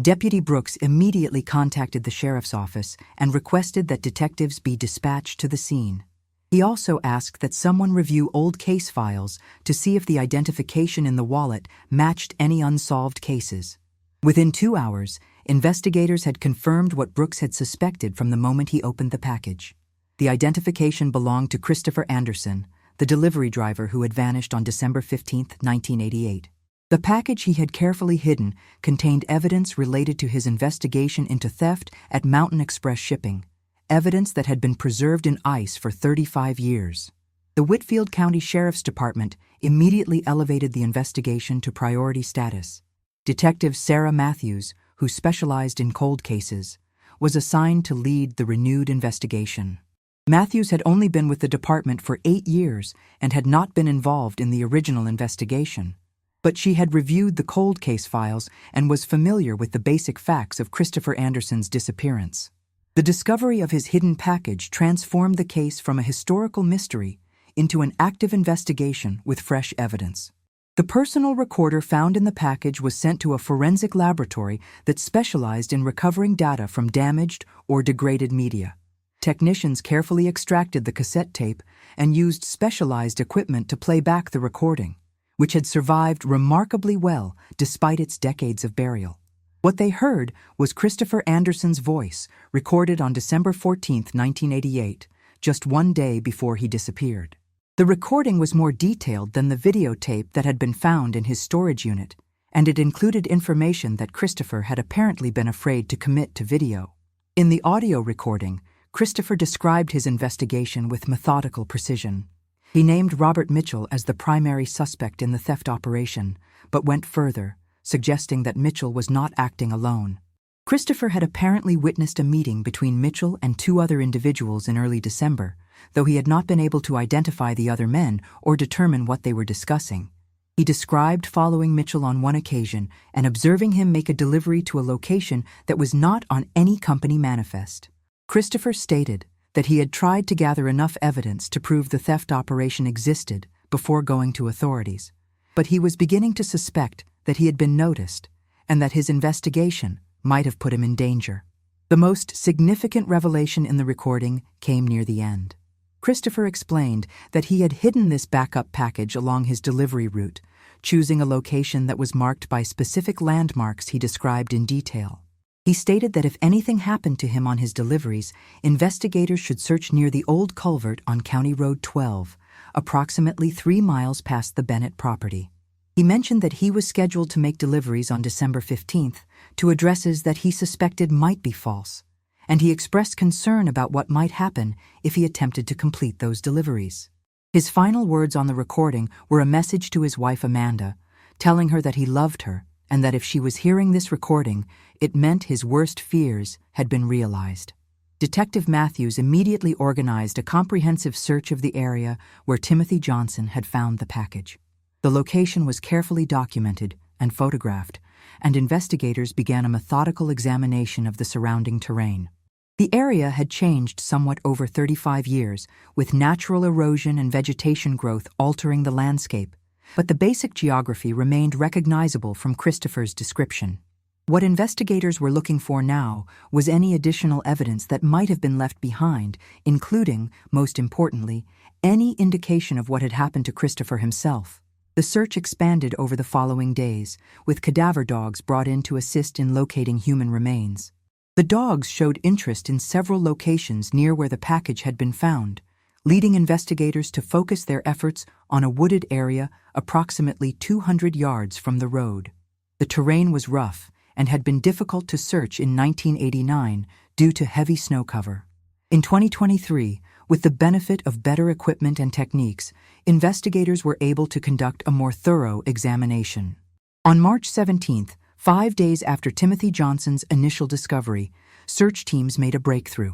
Deputy Brooks immediately contacted the sheriff's office and requested that detectives be dispatched to the scene. He also asked that someone review old case files to see if the identification in the wallet matched any unsolved cases. Within 2 hours, investigators had confirmed what Brooks had suspected from the moment he opened the package. The identification belonged to Christopher Anderson, the delivery driver who had vanished on December 15, 1988. The package he had carefully hidden contained evidence related to his investigation into theft at Mountain Express Shipping, evidence that had been preserved in ice for 35 years. The Whitfield County Sheriff's Department immediately elevated the investigation to priority status. Detective Sarah Matthews, who specialized in cold cases, was assigned to lead the renewed investigation. Matthews had only been with the department for 8 years and had not been involved in the original investigation. But she had reviewed the cold case files and was familiar with the basic facts of Christopher Anderson's disappearance. The discovery of his hidden package transformed the case from a historical mystery into an active investigation with fresh evidence. The personal recorder found in the package was sent to a forensic laboratory that specialized in recovering data from damaged or degraded media. Technicians carefully extracted the cassette tape and used specialized equipment to play back the recording, which had survived remarkably well despite its decades of burial. What they heard was Christopher Anderson's voice, recorded on December 14, 1988, just one day before he disappeared. The recording was more detailed than the videotape that had been found in his storage unit, and it included information that Christopher had apparently been afraid to commit to video. In the audio recording, Christopher described his investigation with methodical precision. He named Robert Mitchell as the primary suspect in the theft operation, but went further, suggesting that Mitchell was not acting alone. Christopher had apparently witnessed a meeting between Mitchell and two other individuals in early December, though he had not been able to identify the other men or determine what they were discussing. He described following Mitchell on one occasion and observing him make a delivery to a location that was not on any company manifest. Christopher stated that he had tried to gather enough evidence to prove the theft operation existed before going to authorities, but he was beginning to suspect that he had been noticed and that his investigation might have put him in danger. The most significant revelation in the recording came near the end. Christopher explained that he had hidden this backup package along his delivery route, choosing a location that was marked by specific landmarks he described in detail. He stated that if anything happened to him on his deliveries, investigators should search near the old culvert on County Road 12, approximately 3 miles past the Bennett property. He mentioned that he was scheduled to make deliveries on December 15th to addresses that he suspected might be false, and he expressed concern about what might happen if he attempted to complete those deliveries. His final words on the recording were a message to his wife Amanda, telling her that he loved her and that if she was hearing this recording, it meant his worst fears had been realized. Detective Matthews immediately organized a comprehensive search of the area where Timothy Johnson had found the package. The location was carefully documented and photographed, and investigators began a methodical examination of the surrounding terrain. The area had changed somewhat over 35 years, with natural erosion and vegetation growth altering the landscape, but the basic geography remained recognizable from Christopher's description. What investigators were looking for now was any additional evidence that might have been left behind, including, most importantly, any indication of what had happened to Christopher himself. The search expanded over the following days, with cadaver dogs brought in to assist in locating human remains. The dogs showed interest in several locations near where the package had been found, leading investigators to focus their efforts on a wooded area approximately 200 yards from the road. The terrain was rough and had been difficult to search in 1989 due to heavy snow cover. In 2023, with the benefit of better equipment and techniques, investigators were able to conduct a more thorough examination. On March 17th, 5 days after Timothy Johnson's initial discovery, search teams made a breakthrough.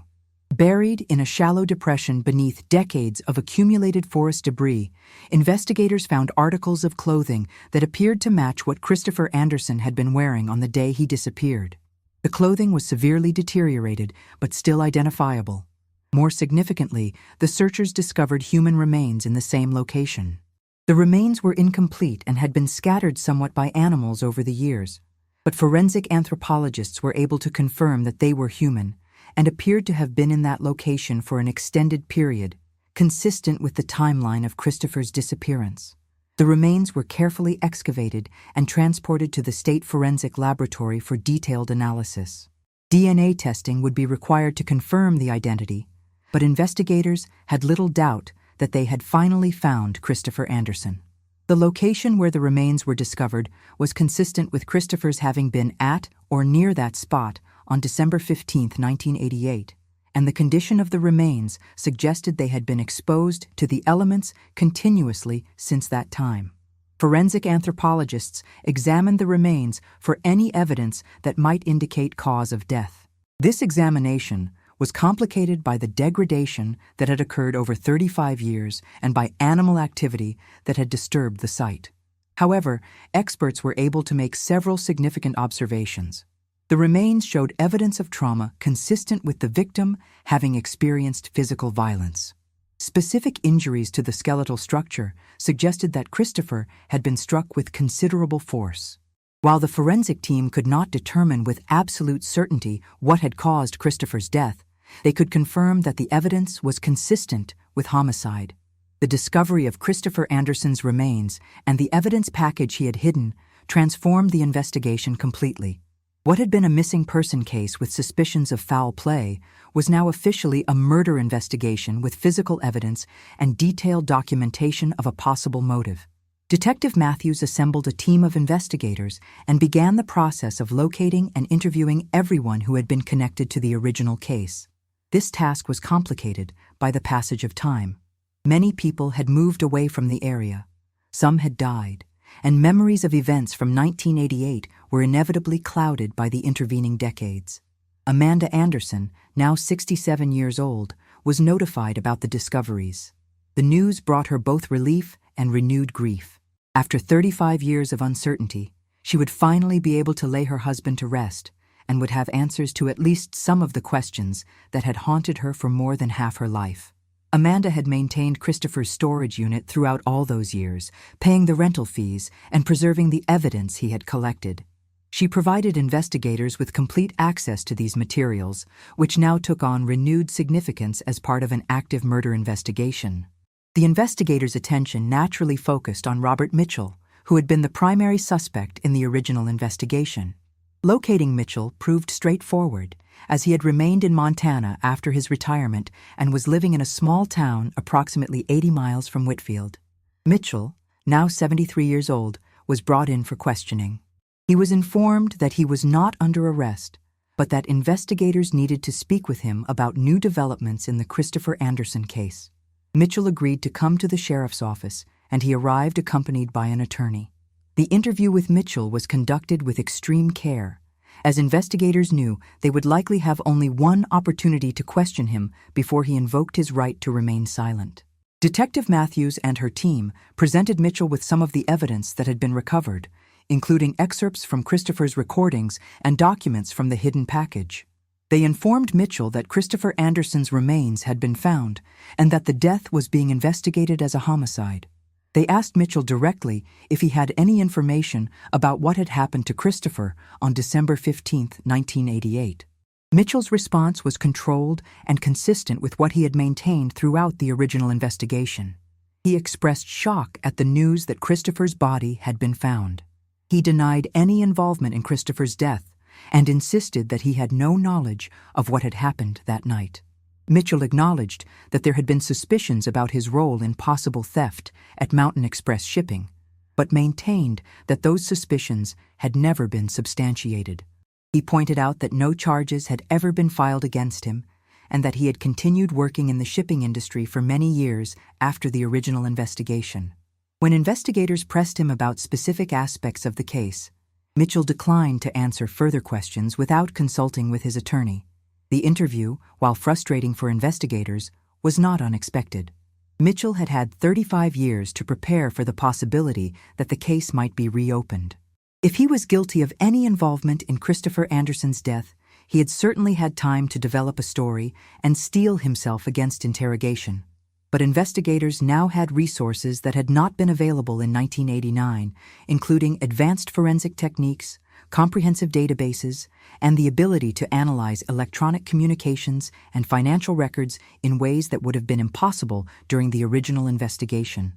Buried in a shallow depression beneath decades of accumulated forest debris, investigators found articles of clothing that appeared to match what Christopher Anderson had been wearing on the day he disappeared. The clothing was severely deteriorated, but still identifiable. More significantly, the searchers discovered human remains in the same location. The remains were incomplete and had been scattered somewhat by animals over the years, but forensic anthropologists were able to confirm that they were human and appeared to have been in that location for an extended period, consistent with the timeline of Christopher's disappearance. The remains were carefully excavated and transported to the State Forensic Laboratory for detailed analysis. DNA testing would be required to confirm the identity, but investigators had little doubt that they had finally found Christopher Anderson. The location where the remains were discovered was consistent with Christopher's having been at or near that spot on December 15, 1988, and the condition of the remains suggested they had been exposed to the elements continuously since that time. Forensic anthropologists examined the remains for any evidence that might indicate cause of death. This examination was complicated by the degradation that had occurred over 35 years and by animal activity that had disturbed the site. However, experts were able to make several significant observations. The remains showed evidence of trauma consistent with the victim having experienced physical violence. Specific injuries to the skeletal structure suggested that Christopher had been struck with considerable force. While the forensic team could not determine with absolute certainty what had caused Christopher's death, they could confirm that the evidence was consistent with homicide. The discovery of Christopher Anderson's remains and the evidence package he had hidden transformed the investigation completely. What had been a missing person case with suspicions of foul play was now officially a murder investigation with physical evidence and detailed documentation of a possible motive. Detective Matthews assembled a team of investigators and began the process of locating and interviewing everyone who had been connected to the original case. This task was complicated by the passage of time. Many people had moved away from the area. Some had died, and memories of events from 1988 were inevitably clouded by the intervening decades. Amanda Anderson, now 67 years old, was notified about the discoveries. The news brought her both relief and renewed grief. After 35 years of uncertainty, she would finally be able to lay her husband to rest and would have answers to at least some of the questions that had haunted her for more than half her life. Amanda had maintained Christopher's storage unit throughout all those years, paying the rental fees and preserving the evidence he had collected. She provided investigators with complete access to these materials, which now took on renewed significance as part of an active murder investigation. The investigators' attention naturally focused on Robert Mitchell, who had been the primary suspect in the original investigation. Locating Mitchell proved straightforward, as he had remained in Montana after his retirement and was living in a small town approximately 80 miles from Whitfield. Mitchell, now 73 years old, was brought in for questioning. He was informed that he was not under arrest, but that investigators needed to speak with him about new developments in the Christopher Anderson case. Mitchell agreed to come to the sheriff's office, and he arrived accompanied by an attorney. The interview with Mitchell was conducted with extreme care, as investigators knew they would likely have only one opportunity to question him before he invoked his right to remain silent. Detective Matthews and her team presented Mitchell with some of the evidence that had been recovered, including excerpts from Christopher's recordings and documents from the hidden package. They informed Mitchell that Christopher Anderson's remains had been found and that the death was being investigated as a homicide. They asked Mitchell directly if he had any information about what had happened to Christopher on December 15, 1988. Mitchell's response was controlled and consistent with what he had maintained throughout the original investigation. He expressed shock at the news that Christopher's body had been found. He denied any involvement in Christopher's death and insisted that he had no knowledge of what had happened that night. Mitchell acknowledged that there had been suspicions about his role in possible theft at Mountain Express Shipping, but maintained that those suspicions had never been substantiated. He pointed out that no charges had ever been filed against him and that he had continued working in the shipping industry for many years after the original investigation. When investigators pressed him about specific aspects of the case, Mitchell declined to answer further questions without consulting with his attorney. The interview, while frustrating for investigators, was not unexpected. Mitchell had had 35 years to prepare for the possibility that the case might be reopened. If he was guilty of any involvement in Christopher Anderson's death, he had certainly had time to develop a story and steel himself against interrogation. But investigators now had resources that had not been available in 1989, including advanced forensic techniques, comprehensive databases, and the ability to analyze electronic communications and financial records in ways that would have been impossible during the original investigation.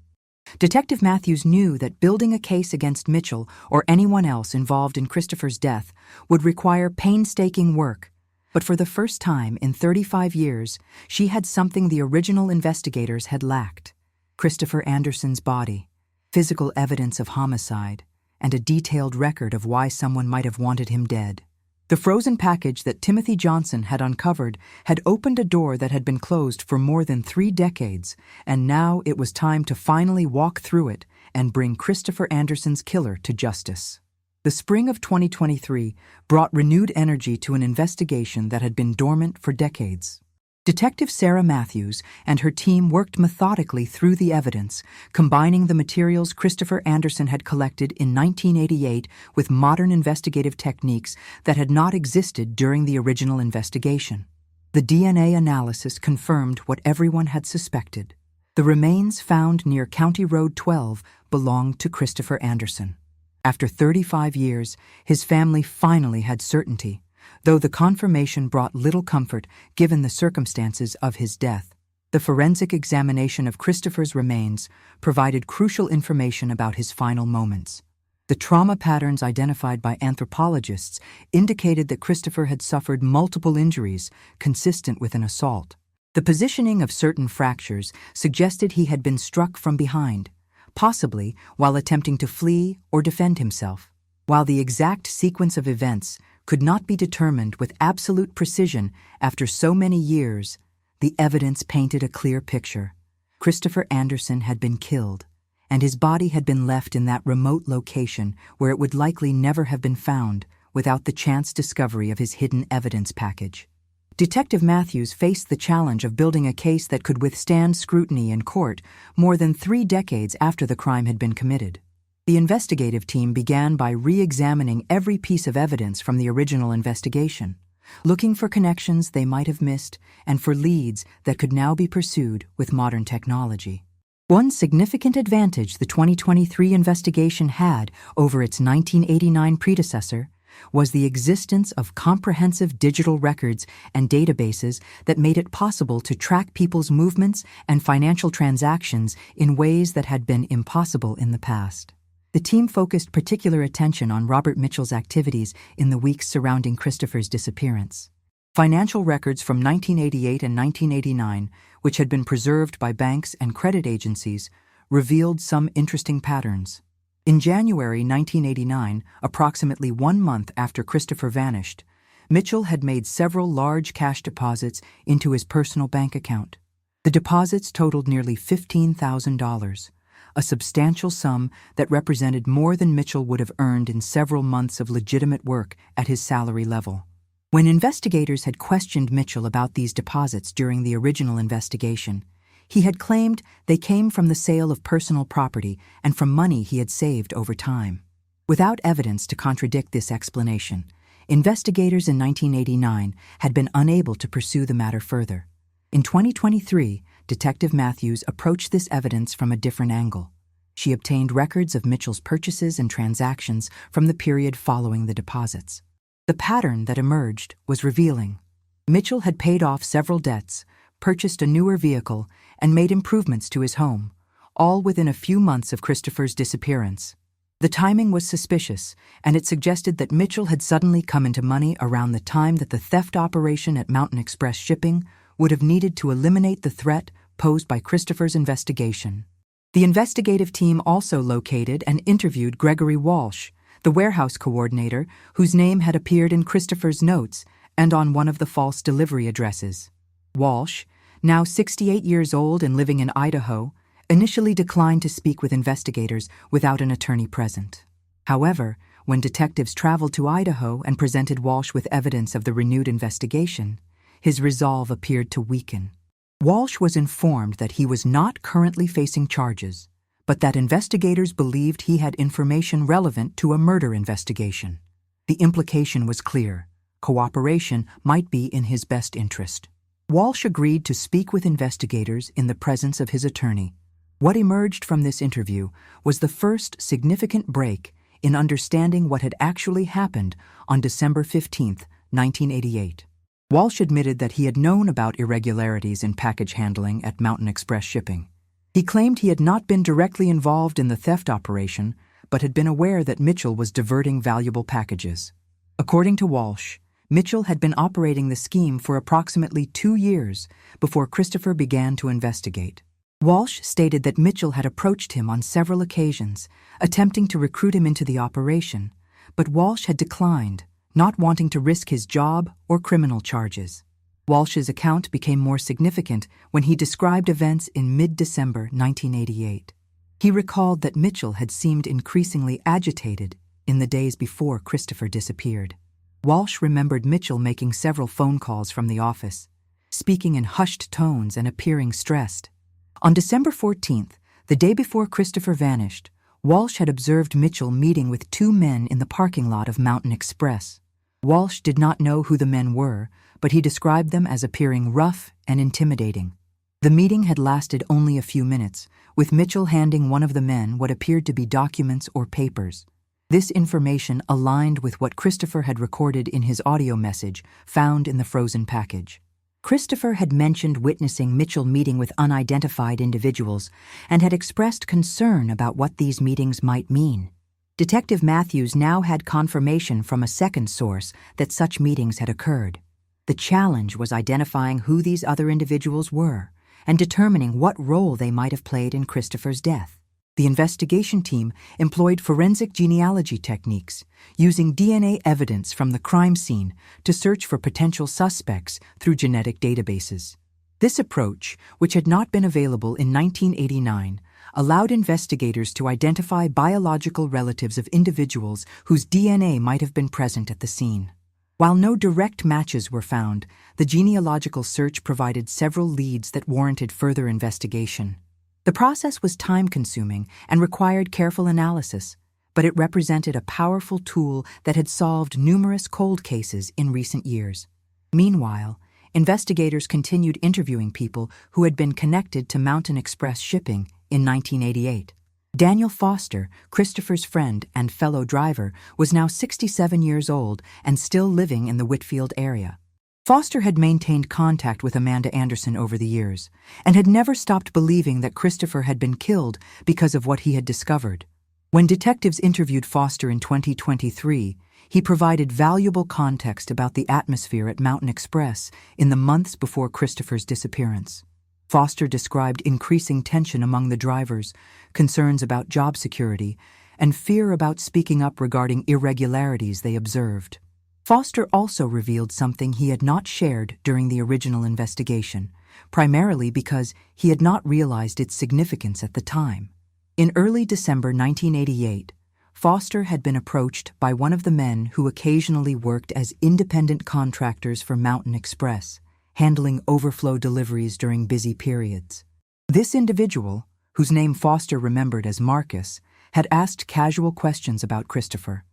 Detective Matthews knew that building a case against Mitchell or anyone else involved in Christopher's death would require painstaking work, but for the first time in 35 years, she had something the original investigators had lacked: Christopher Anderson's body, physical evidence of homicide, and a detailed record of why someone might have wanted him dead. The frozen package that Timothy Johnson had uncovered had opened a door that had been closed for more than 3 decades, and now it was time to finally walk through it and bring Christopher Anderson's killer to justice. The spring of 2023 brought renewed energy to an investigation that had been dormant for decades. Detective Sarah Matthews and her team worked methodically through the evidence, combining the materials Christopher Anderson had collected in 1988 with modern investigative techniques that had not existed during the original investigation. The DNA analysis confirmed what everyone had suspected. The remains found near County Road 12 belonged to Christopher Anderson. After 35 years, his family finally had certainty, though the confirmation brought little comfort given the circumstances of his death. The forensic examination of Christopher's remains provided crucial information about his final moments. The trauma patterns identified by anthropologists indicated that Christopher had suffered multiple injuries consistent with an assault. The positioning of certain fractures suggested he had been struck from behind, possibly while attempting to flee or defend himself. While the exact sequence of events could not be determined with absolute precision after so many years, the evidence painted a clear picture. Christopher Anderson had been killed, and his body had been left in that remote location where it would likely never have been found without the chance discovery of his hidden evidence package. Detective Matthews faced the challenge of building a case that could withstand scrutiny in court more than 3 decades after the crime had been committed. The investigative team began by re-examining every piece of evidence from the original investigation, looking for connections they might have missed and for leads that could now be pursued with modern technology. One significant advantage the 2023 investigation had over its 1989 predecessor was the existence of comprehensive digital records and databases that made it possible to track people's movements and financial transactions in ways that had been impossible in the past. The team focused particular attention on Robert Mitchell's activities in the weeks surrounding Christopher's disappearance. Financial records from 1988 and 1989, which had been preserved by banks and credit agencies, revealed some interesting patterns. In January 1989, approximately 1 month after Christopher vanished, Mitchell had made several large cash deposits into his personal bank account. The deposits totaled nearly $15,000, a substantial sum that represented more than Mitchell would have earned in several months of legitimate work at his salary level. When investigators had questioned Mitchell about these deposits during the original investigation, he had claimed they came from the sale of personal property and from money he had saved over time. Without evidence to contradict this explanation, investigators in 1989 had been unable to pursue the matter further. In 2023, Detective Matthews approached this evidence from a different angle. She obtained records of Mitchell's purchases and transactions from the period following the deposits. The pattern that emerged was revealing. Mitchell had paid off several debts, purchased a newer vehicle, and made improvements to his home, all within a few months of Christopher's disappearance. The timing was suspicious, and it suggested that Mitchell had suddenly come into money around the time that the theft operation at Mountain Express Shipping would have needed to eliminate the threat posed by Christopher's investigation. The investigative team also located and interviewed Gregory Walsh, the warehouse coordinator whose name had appeared in Christopher's notes and on one of the false delivery addresses. Walsh, now 68 years old and living in Idaho, initially declined to speak with investigators without an attorney present. However, when detectives traveled to Idaho and presented Walsh with evidence of the renewed investigation, his resolve appeared to weaken. Walsh was informed that he was not currently facing charges, but that investigators believed he had information relevant to a murder investigation. The implication was clear. Cooperation might be in his best interest. Walsh agreed to speak with investigators in the presence of his attorney. What emerged from this interview was the first significant break in understanding what had actually happened on December 15, 1988. Walsh admitted that he had known about irregularities in package handling at Mountain Express Shipping. He claimed he had not been directly involved in the theft operation, but had been aware that Mitchell was diverting valuable packages. According to Walsh, Mitchell had been operating the scheme for approximately 2 years before Christopher began to investigate. Walsh stated that Mitchell had approached him on several occasions, attempting to recruit him into the operation, but Walsh had declined, not wanting to risk his job or criminal charges. Walsh's account became more significant when he described events in mid-December 1988. He recalled that Mitchell had seemed increasingly agitated in the days before Christopher disappeared. Walsh remembered Mitchell making several phone calls from the office, speaking in hushed tones and appearing stressed. On December 14th, the day before Christopher vanished, Walsh had observed Mitchell meeting with 2 men in the parking lot of Mountain Express. Walsh did not know who the men were, but he described them as appearing rough and intimidating. The meeting had lasted only a few minutes, with Mitchell handing one of the men what appeared to be documents or papers. This information aligned with what Christopher had recorded in his audio message found in the frozen package. Christopher had mentioned witnessing Mitchell meeting with unidentified individuals and had expressed concern about what these meetings might mean. Detective Matthews now had confirmation from a second source that such meetings had occurred. The challenge was identifying who these other individuals were and determining what role they might have played in Christopher's death. The investigation team employed forensic genealogy techniques, using DNA evidence from the crime scene to search for potential suspects through genetic databases. This approach, which had not been available in 1989, allowed investigators to identify biological relatives of individuals whose DNA might have been present at the scene. While no direct matches were found, the genealogical search provided several leads that warranted further investigation. The process was time-consuming and required careful analysis, but it represented a powerful tool that had solved numerous cold cases in recent years. Meanwhile, investigators continued interviewing people who had been connected to Mountain Express shipping in 1988. Daniel Foster, Christopher's friend and fellow driver, was now 67 years old and still living in the Whitfield area. Foster had maintained contact with Amanda Anderson over the years and had never stopped believing that Christopher had been killed because of what he had discovered. When detectives interviewed Foster in 2023, he provided valuable context about the atmosphere at Mountain Express in the months before Christopher's disappearance. Foster described increasing tension among the drivers, concerns about job security, and fear about speaking up regarding irregularities they observed. Foster also revealed something he had not shared during the original investigation, primarily because he had not realized its significance at the time. In early December 1988, Foster had been approached by one of the men who occasionally worked as independent contractors for Mountain Express, handling overflow deliveries during busy periods. This individual, whose name Foster remembered as Marcus, had asked casual questions about Christopher,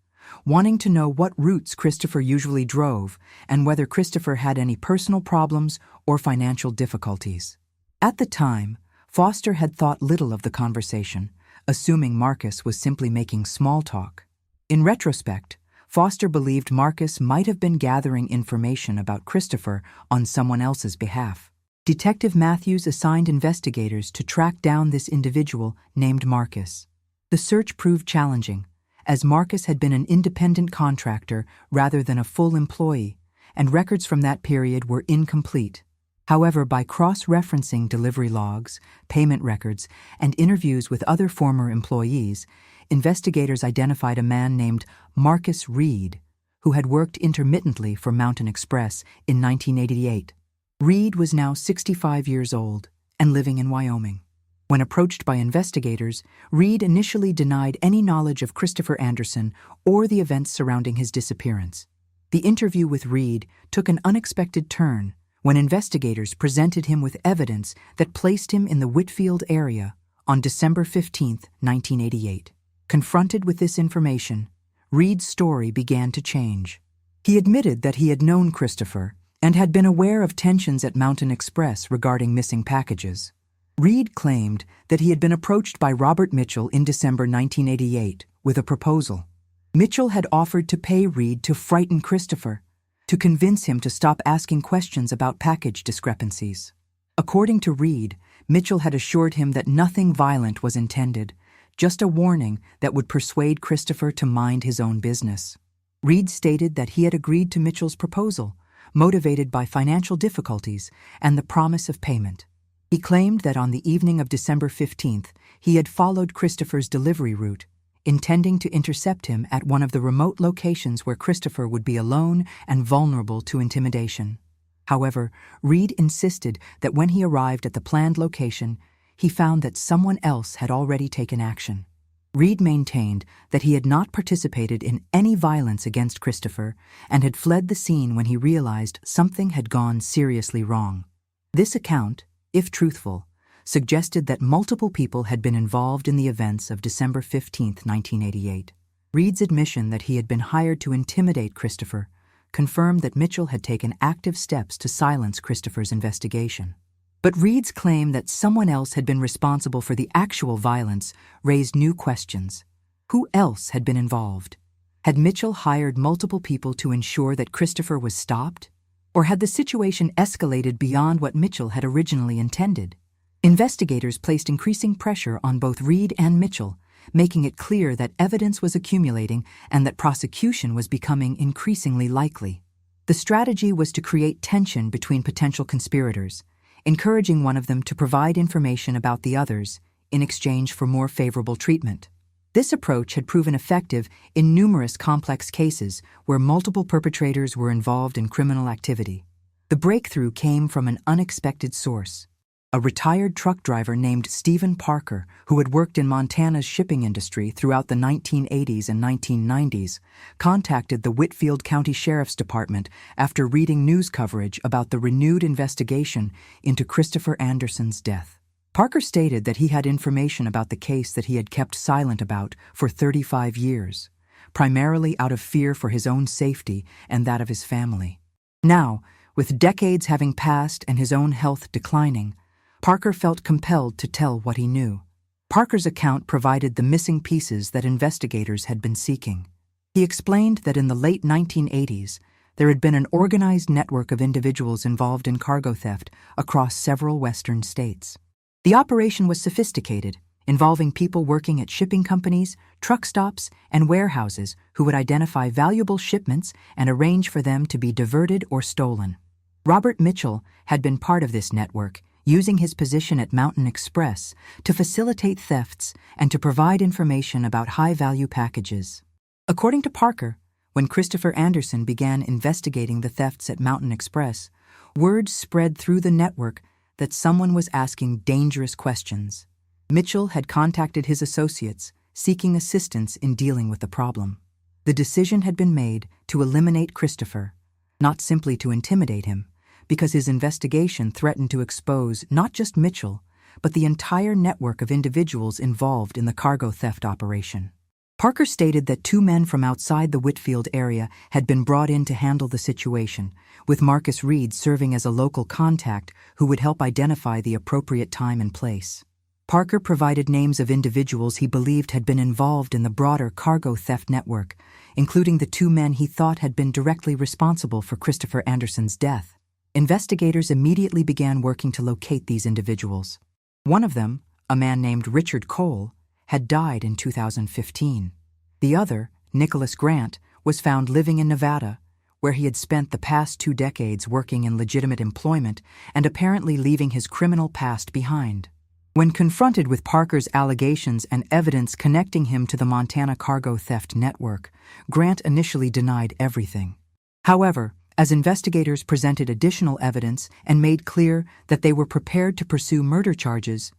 wanting to know what routes Christopher usually drove and whether Christopher had any personal problems or financial difficulties. At the time, Foster had thought little of the conversation, assuming Marcus was simply making small talk. In retrospect, Foster believed Marcus might have been gathering information about Christopher on someone else's behalf. Detective Matthews assigned investigators to track down this individual named Marcus. The search proved challenging, as Marcus had been an independent contractor rather than a full employee, and records from that period were incomplete. However, by cross-referencing delivery logs, payment records, and interviews with other former employees, investigators identified a man named Marcus Reed, who had worked intermittently for Mountain Express in 1988. Reed was now 65 years old and living in Wyoming. When approached by investigators, Reed initially denied any knowledge of Christopher Anderson or the events surrounding his disappearance. The interview with Reed took an unexpected turn when investigators presented him with evidence that placed him in the Whitfield area on December 15, 1988. Confronted with this information, Reed's story began to change. He admitted that he had known Christopher and had been aware of tensions at Mountain Express regarding missing packages. Reed claimed that he had been approached by Robert Mitchell in December 1988 with a proposal. Mitchell had offered to pay Reed to frighten Christopher, to convince him to stop asking questions about package discrepancies. According to Reed, Mitchell had assured him that nothing violent was intended, just a warning that would persuade Christopher to mind his own business. Reed stated that he had agreed to Mitchell's proposal, motivated by financial difficulties and the promise of payment. He claimed that on the evening of December 15th, he had followed Christopher's delivery route, intending to intercept him at one of the remote locations where Christopher would be alone and vulnerable to intimidation. However, Reed insisted that when he arrived at the planned location, he found that someone else had already taken action. Reed maintained that he had not participated in any violence against Christopher and had fled the scene when he realized something had gone seriously wrong. This account, if truthful, suggested that multiple people had been involved in the events of December 15, 1988. Reed's admission that he had been hired to intimidate Christopher confirmed that Mitchell had taken active steps to silence Christopher's investigation. But Reed's claim that someone else had been responsible for the actual violence raised new questions. Who else had been involved? Had Mitchell hired multiple people to ensure that Christopher was stopped? Or had the situation escalated beyond what Mitchell had originally intended? Investigators placed increasing pressure on both Reed and Mitchell, making it clear that evidence was accumulating and that prosecution was becoming increasingly likely. The strategy was to create tension between potential conspirators, encouraging one of them to provide information about the others in exchange for more favorable treatment. This approach had proven effective in numerous complex cases where multiple perpetrators were involved in criminal activity. The breakthrough came from an unexpected source. A retired truck driver named Stephen Parker, who had worked in Montana's shipping industry throughout the 1980s and 1990s, contacted the Whitfield County Sheriff's Department after reading news coverage about the renewed investigation into Christopher Anderson's death. Parker stated that he had information about the case that he had kept silent about for 35 years, primarily out of fear for his own safety and that of his family. Now, with decades having passed and his own health declining, Parker felt compelled to tell what he knew. Parker's account provided the missing pieces that investigators had been seeking. He explained that in the late 1980s, there had been an organized network of individuals involved in cargo theft across several western states. The operation was sophisticated, involving people working at shipping companies, truck stops, and warehouses who would identify valuable shipments and arrange for them to be diverted or stolen. Robert Mitchell had been part of this network, using his position at Mountain Express to facilitate thefts and to provide information about high-value packages. According to Parker, when Christopher Anderson began investigating the thefts at Mountain Express, word spread through the network that someone was asking dangerous questions. Mitchell had contacted his associates, seeking assistance in dealing with the problem. The decision had been made to eliminate Christopher, not simply to intimidate him, because his investigation threatened to expose not just Mitchell, but the entire network of individuals involved in the cargo theft operation. Parker stated that 2 men from outside the Whitfield area had been brought in to handle the situation, with Marcus Reed serving as a local contact who would help identify the appropriate time and place. Parker provided names of individuals he believed had been involved in the broader cargo theft network, including the 2 men he thought had been directly responsible for Christopher Anderson's death. Investigators immediately began working to locate these individuals. One of them, a man named Richard Cole, had died in 2015. The other, Nicholas Grant, was found living in Nevada, where he had spent the past 2 decades working in legitimate employment and apparently leaving his criminal past behind. When confronted with Parker's allegations and evidence connecting him to the Montana cargo theft network, Grant initially denied everything. However, as investigators presented additional evidence and made clear that they were prepared to pursue murder charges,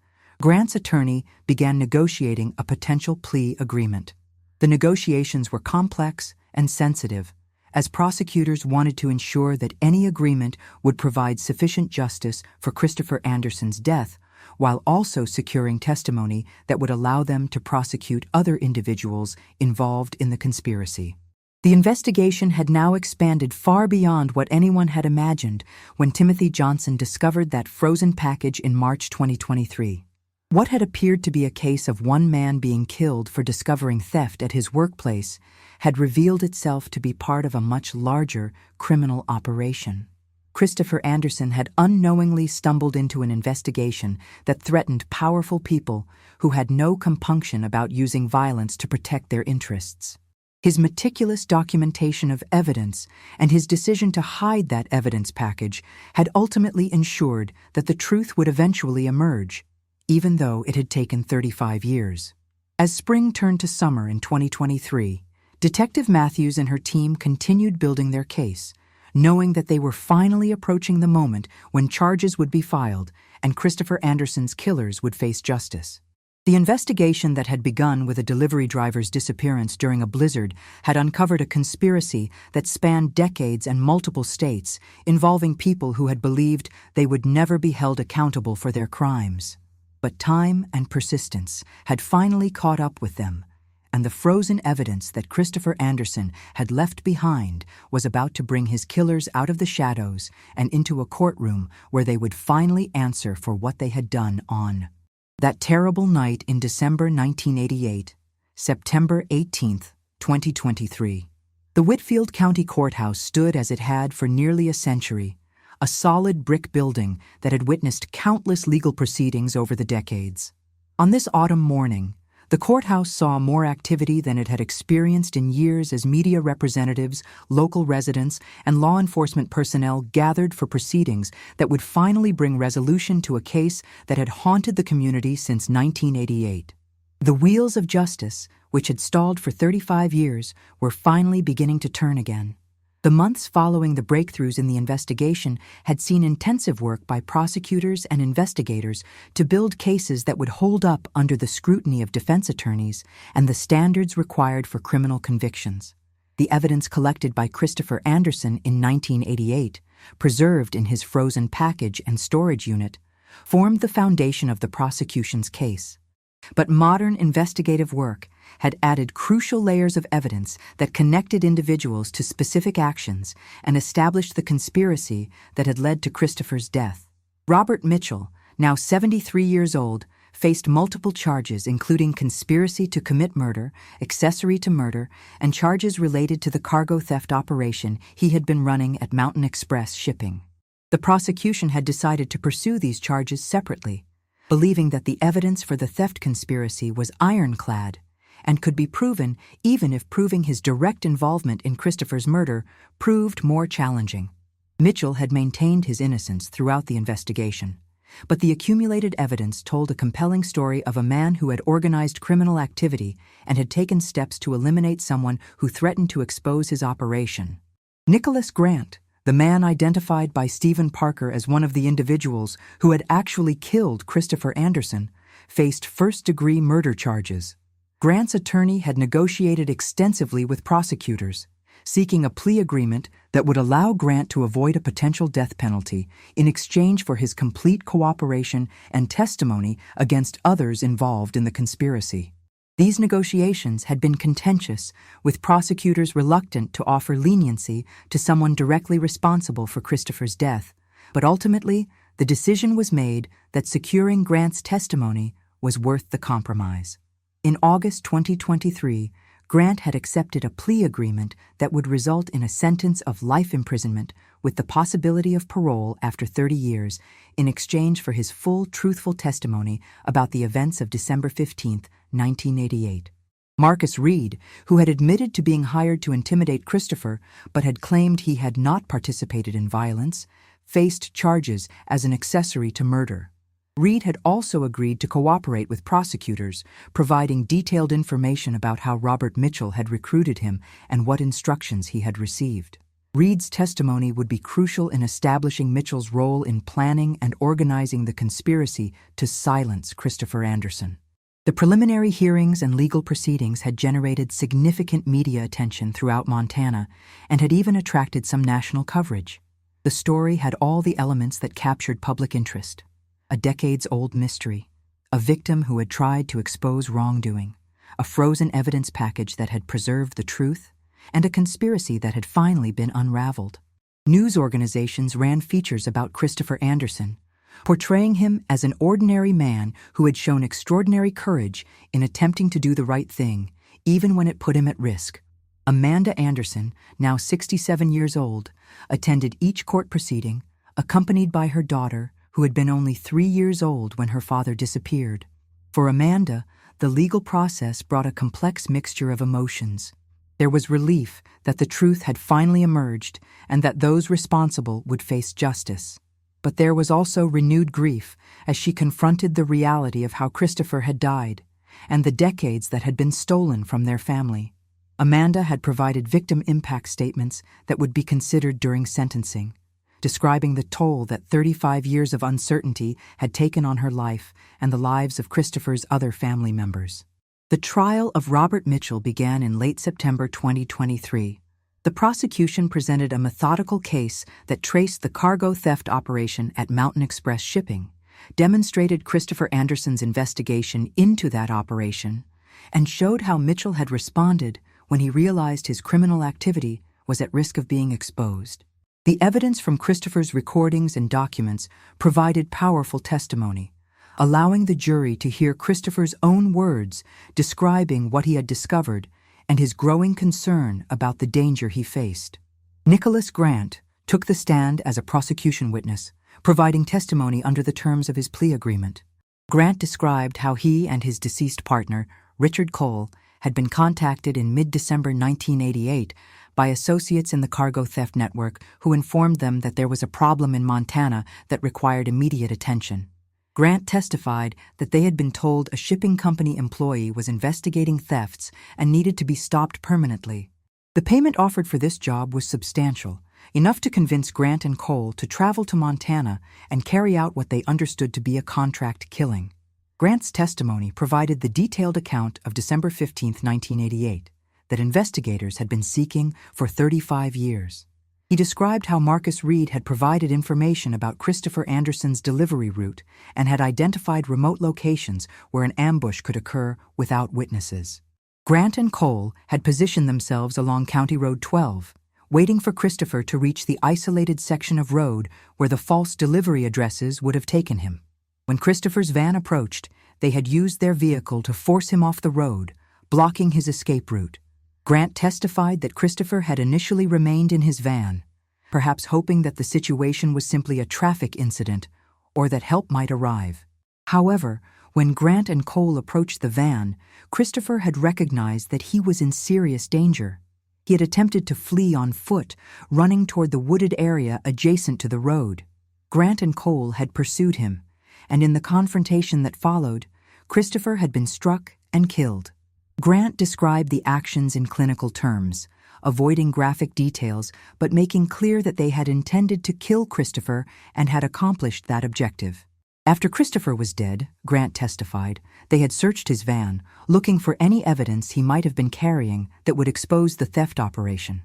Grant's attorney began negotiating a potential plea agreement. The negotiations were complex and sensitive, as prosecutors wanted to ensure that any agreement would provide sufficient justice for Christopher Anderson's death, while also securing testimony that would allow them to prosecute other individuals involved in the conspiracy. The investigation had now expanded far beyond what anyone had imagined when Timothy Johnson discovered that frozen package in March 2023. What had appeared to be a case of one man being killed for discovering theft at his workplace had revealed itself to be part of a much larger criminal operation. Christopher Anderson had unknowingly stumbled into an investigation that threatened powerful people who had no compunction about using violence to protect their interests. His meticulous documentation of evidence and his decision to hide that evidence package had ultimately ensured that the truth would eventually emerge, even though it had taken 35 years. As spring turned to summer in 2023, Detective Matthews and her team continued building their case, knowing that they were finally approaching the moment when charges would be filed and Christopher Anderson's killers would face justice. The investigation that had begun with a delivery driver's disappearance during a blizzard had uncovered a conspiracy that spanned decades and multiple states, involving people who had believed they would never be held accountable for their crimes. But time and persistence had finally caught up with them, and the frozen evidence that Christopher Anderson had left behind was about to bring his killers out of the shadows and into a courtroom where they would finally answer for what they had done on that terrible night in December 1988, September 18, 2023. The Whitfield County Courthouse stood as it had for nearly a century, a solid brick building that had witnessed countless legal proceedings over the decades. On this autumn morning, The courthouse saw more activity than it had experienced in years as media representatives, local residents, and law enforcement personnel gathered for proceedings that would finally bring resolution to a case that had haunted the community since 1988. The wheels of justice, which had stalled for 35 years, were finally beginning to turn again. The months following the breakthroughs in the investigation had seen intensive work by prosecutors and investigators to build cases that would hold up under the scrutiny of defense attorneys and the standards required for criminal convictions. The evidence collected by Christopher Anderson in 1988, preserved in his frozen package and storage unit, formed the foundation of the prosecution's case. But modern investigative work had added crucial layers of evidence that connected individuals to specific actions and established the conspiracy that had led to Christopher's death. Robert Mitchell, now 73 years old, faced multiple charges including conspiracy to commit murder, accessory to murder, and charges related to the cargo theft operation he had been running at Mountain Express Shipping. The prosecution had decided to pursue these charges separately, believing that the evidence for the theft conspiracy was ironclad and could be proven even if proving his direct involvement in Christopher's murder proved more challenging. Mitchell had maintained his innocence throughout the investigation, but the accumulated evidence told a compelling story of a man who had organized criminal activity and had taken steps to eliminate someone who threatened to expose his operation. Nicholas Grant, the man identified by Stephen Parker as one of the individuals who had actually killed Christopher Anderson, faced first-degree murder charges. Grant's attorney had negotiated extensively with prosecutors, seeking a plea agreement that would allow Grant to avoid a potential death penalty in exchange for his complete cooperation and testimony against others involved in the conspiracy. These negotiations had been contentious, with prosecutors reluctant to offer leniency to someone directly responsible for Christopher's death, but ultimately the decision was made that securing Grant's testimony was worth the compromise. In August 2023, Grant had accepted a plea agreement that would result in a sentence of life imprisonment with the possibility of parole after 30 years in exchange for his full, truthful testimony about the events of December 15, 1988. Marcus Reed, who had admitted to being hired to intimidate Christopher but had claimed he had not participated in violence, faced charges as an accessory to murder. Reed had also agreed to cooperate with prosecutors, providing detailed information about how Robert Mitchell had recruited him and what instructions he had received. Reed's testimony would be crucial in establishing Mitchell's role in planning and organizing the conspiracy to silence Christopher Anderson. The preliminary hearings and legal proceedings had generated significant media attention throughout Montana and had even attracted some national coverage. The story had all the elements that captured public interest: a decades-old mystery, a victim who had tried to expose wrongdoing, a frozen evidence package that had preserved the truth, and a conspiracy that had finally been unraveled. News organizations ran features about Christopher Anderson, portraying him as an ordinary man who had shown extraordinary courage in attempting to do the right thing, even when it put him at risk. Amanda Anderson, now 67 years old, attended each court proceeding, accompanied by her daughter, who had been only 3 years old when her father disappeared. For Amanda, the legal process brought a complex mixture of emotions. There was relief that the truth had finally emerged and that those responsible would face justice. But there was also renewed grief as she confronted the reality of how Christopher had died and the decades that had been stolen from their family. Amanda had provided victim impact statements that would be considered during sentencing, describing the toll that 35 years of uncertainty had taken on her life and the lives of Christopher's other family members. The trial of Robert Mitchell began in late September 2023. The prosecution presented a methodical case that traced the cargo theft operation at Mountain Express Shipping, demonstrated Christopher Anderson's investigation into that operation, and showed how Mitchell had responded when he realized his criminal activity was at risk of being exposed. The evidence from Christopher's recordings and documents provided powerful testimony, allowing the jury to hear Christopher's own words describing what he had discovered and his growing concern about the danger he faced. Nicholas Grant took the stand as a prosecution witness, providing testimony under the terms of his plea agreement. Grant described how he and his deceased partner, Richard Cole, had been contacted in mid-December 1988 by associates in the cargo theft network who informed them that there was a problem in Montana that required immediate attention. Grant testified that they had been told a shipping company employee was investigating thefts and needed to be stopped permanently. The payment offered for this job was substantial, enough to convince Grant and Cole to travel to Montana and carry out what they understood to be a contract killing. Grant's testimony provided the detailed account of December 15, 1988, that investigators had been seeking for 35 years. He described how Marcus Reed had provided information about Christopher Anderson's delivery route and had identified remote locations where an ambush could occur without witnesses. Grant and Cole had positioned themselves along County Road 12, waiting for Christopher to reach the isolated section of road where the false delivery addresses would have taken him. When Christopher's van approached, they had used their vehicle to force him off the road, blocking his escape route. Grant testified that Christopher had initially remained in his van, perhaps hoping that the situation was simply a traffic incident or that help might arrive. However, when Grant and Cole approached the van, Christopher had recognized that he was in serious danger. He had attempted to flee on foot, running toward the wooded area adjacent to the road. Grant and Cole had pursued him, and in the confrontation that followed, Christopher had been struck and killed. Grant described the actions in clinical terms, avoiding graphic details but making clear that they had intended to kill Christopher and had accomplished that objective. After Christopher was dead, Grant testified, they had searched his van, looking for any evidence he might have been carrying that would expose the theft operation.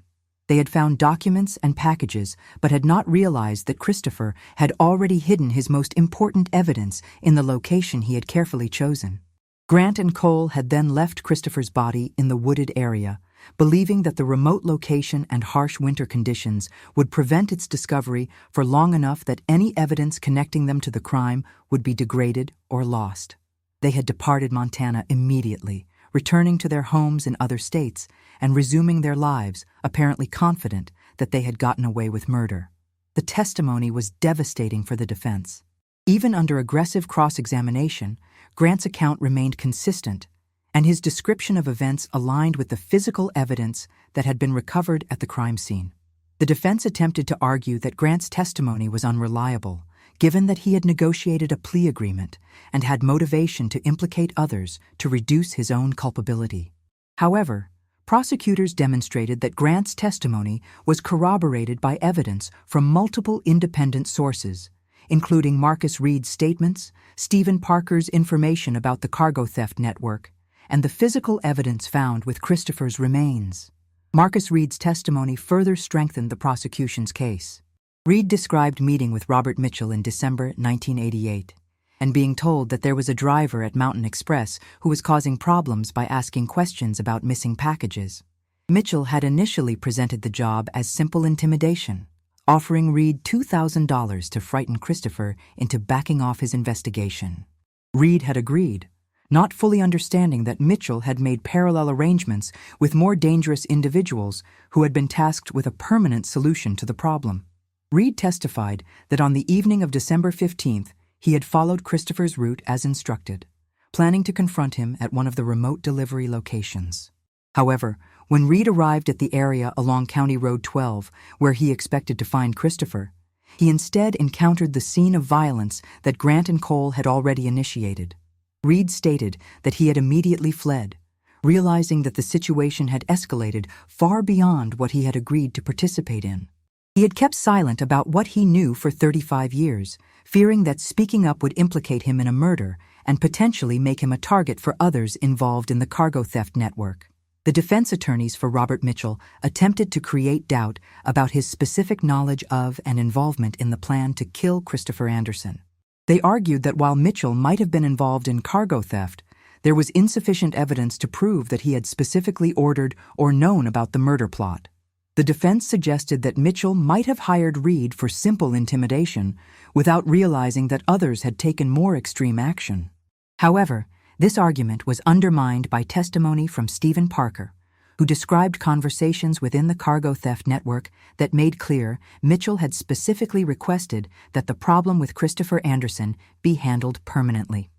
They had found documents and packages but had not realized that Christopher had already hidden his most important evidence in the location he had carefully chosen. Grant and Cole had then left Christopher's body in the wooded area, believing that the remote location and harsh winter conditions would prevent its discovery for long enough that any evidence connecting them to the crime would be degraded or lost. They had departed Montana immediately, returning to their homes in other states and resuming their lives, apparently confident that they had gotten away with murder. The testimony was devastating for the defense. Even under aggressive cross-examination, Grant's account remained consistent, and his description of events aligned with the physical evidence that had been recovered at the crime scene. The defense attempted to argue that Grant's testimony was unreliable, given that he had negotiated a plea agreement and had motivation to implicate others to reduce his own culpability. However, prosecutors demonstrated that Grant's testimony was corroborated by evidence from multiple independent sources, including Marcus Reed's statements, Stephen Parker's information about the cargo theft network, and the physical evidence found with Christopher's remains. Marcus Reed's testimony further strengthened the prosecution's case. Reed described meeting with Robert Mitchell in December 1988 and being told that there was a driver at Mountain Express who was causing problems by asking questions about missing packages. Mitchell had initially presented the job as simple intimidation, offering Reed $2,000 to frighten Christopher into backing off his investigation. Reed had agreed, not fully understanding that Mitchell had made parallel arrangements with more dangerous individuals who had been tasked with a permanent solution to the problem. Reed testified that on the evening of December 15th, he had followed Christopher's route as instructed, planning to confront him at one of the remote delivery locations. However, when Reed arrived at the area along County Road 12, where he expected to find Christopher, he instead encountered the scene of violence that Grant and Cole had already initiated. Reed stated that he had immediately fled, realizing that the situation had escalated far beyond what he had agreed to participate in. He had kept silent about what he knew for 35 years, fearing that speaking up would implicate him in a murder and potentially make him a target for others involved in the cargo theft network. The defense attorneys for Robert Mitchell attempted to create doubt about his specific knowledge of and involvement in the plan to kill Christopher Anderson. They argued that while Mitchell might have been involved in cargo theft, there was insufficient evidence to prove that he had specifically ordered or known about the murder plot. The defense suggested that Mitchell might have hired Reed for simple intimidation without realizing that others had taken more extreme action. However, this argument was undermined by testimony from Stephen Parker, who described conversations within the cargo theft network that made clear Mitchell had specifically requested that the problem with Christopher Anderson be handled permanently.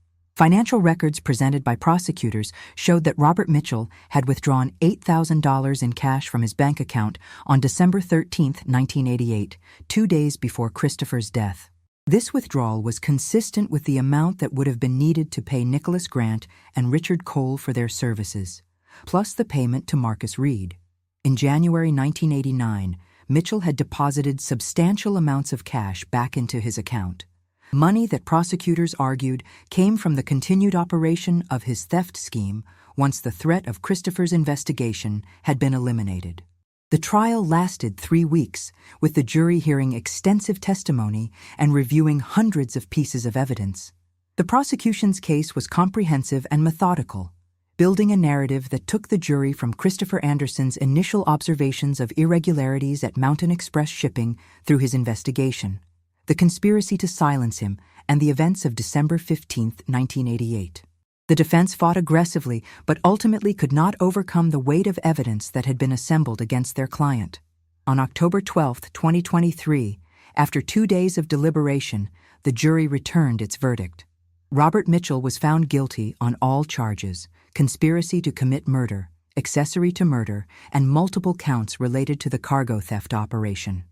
Financial records presented by prosecutors showed that Robert Mitchell had withdrawn $8,000 in cash from his bank account on December 13, 1988, 2 days before Christopher's death. This withdrawal was consistent with the amount that would have been needed to pay Nicholas Grant and Richard Cole for their services, plus the payment to Marcus Reed. In January 1989, Mitchell had deposited substantial amounts of cash back into his account. Money that prosecutors argued came from the continued operation of his theft scheme once the threat of Christopher's investigation had been eliminated. The trial lasted 3 weeks, with the jury hearing extensive testimony and reviewing hundreds of pieces of evidence. The prosecution's case was comprehensive and methodical, building a narrative that took the jury from Christopher Anderson's initial observations of irregularities at Mountain Express Shipping through his investigation, the conspiracy to silence him, and the events of December 15, 1988. The defense fought aggressively, but ultimately could not overcome the weight of evidence that had been assembled against their client. On October 12, 2023, after 2 days of deliberation, the jury returned its verdict. Robert Mitchell was found guilty on all charges: conspiracy to commit murder, accessory to murder, and multiple counts related to the cargo theft operation.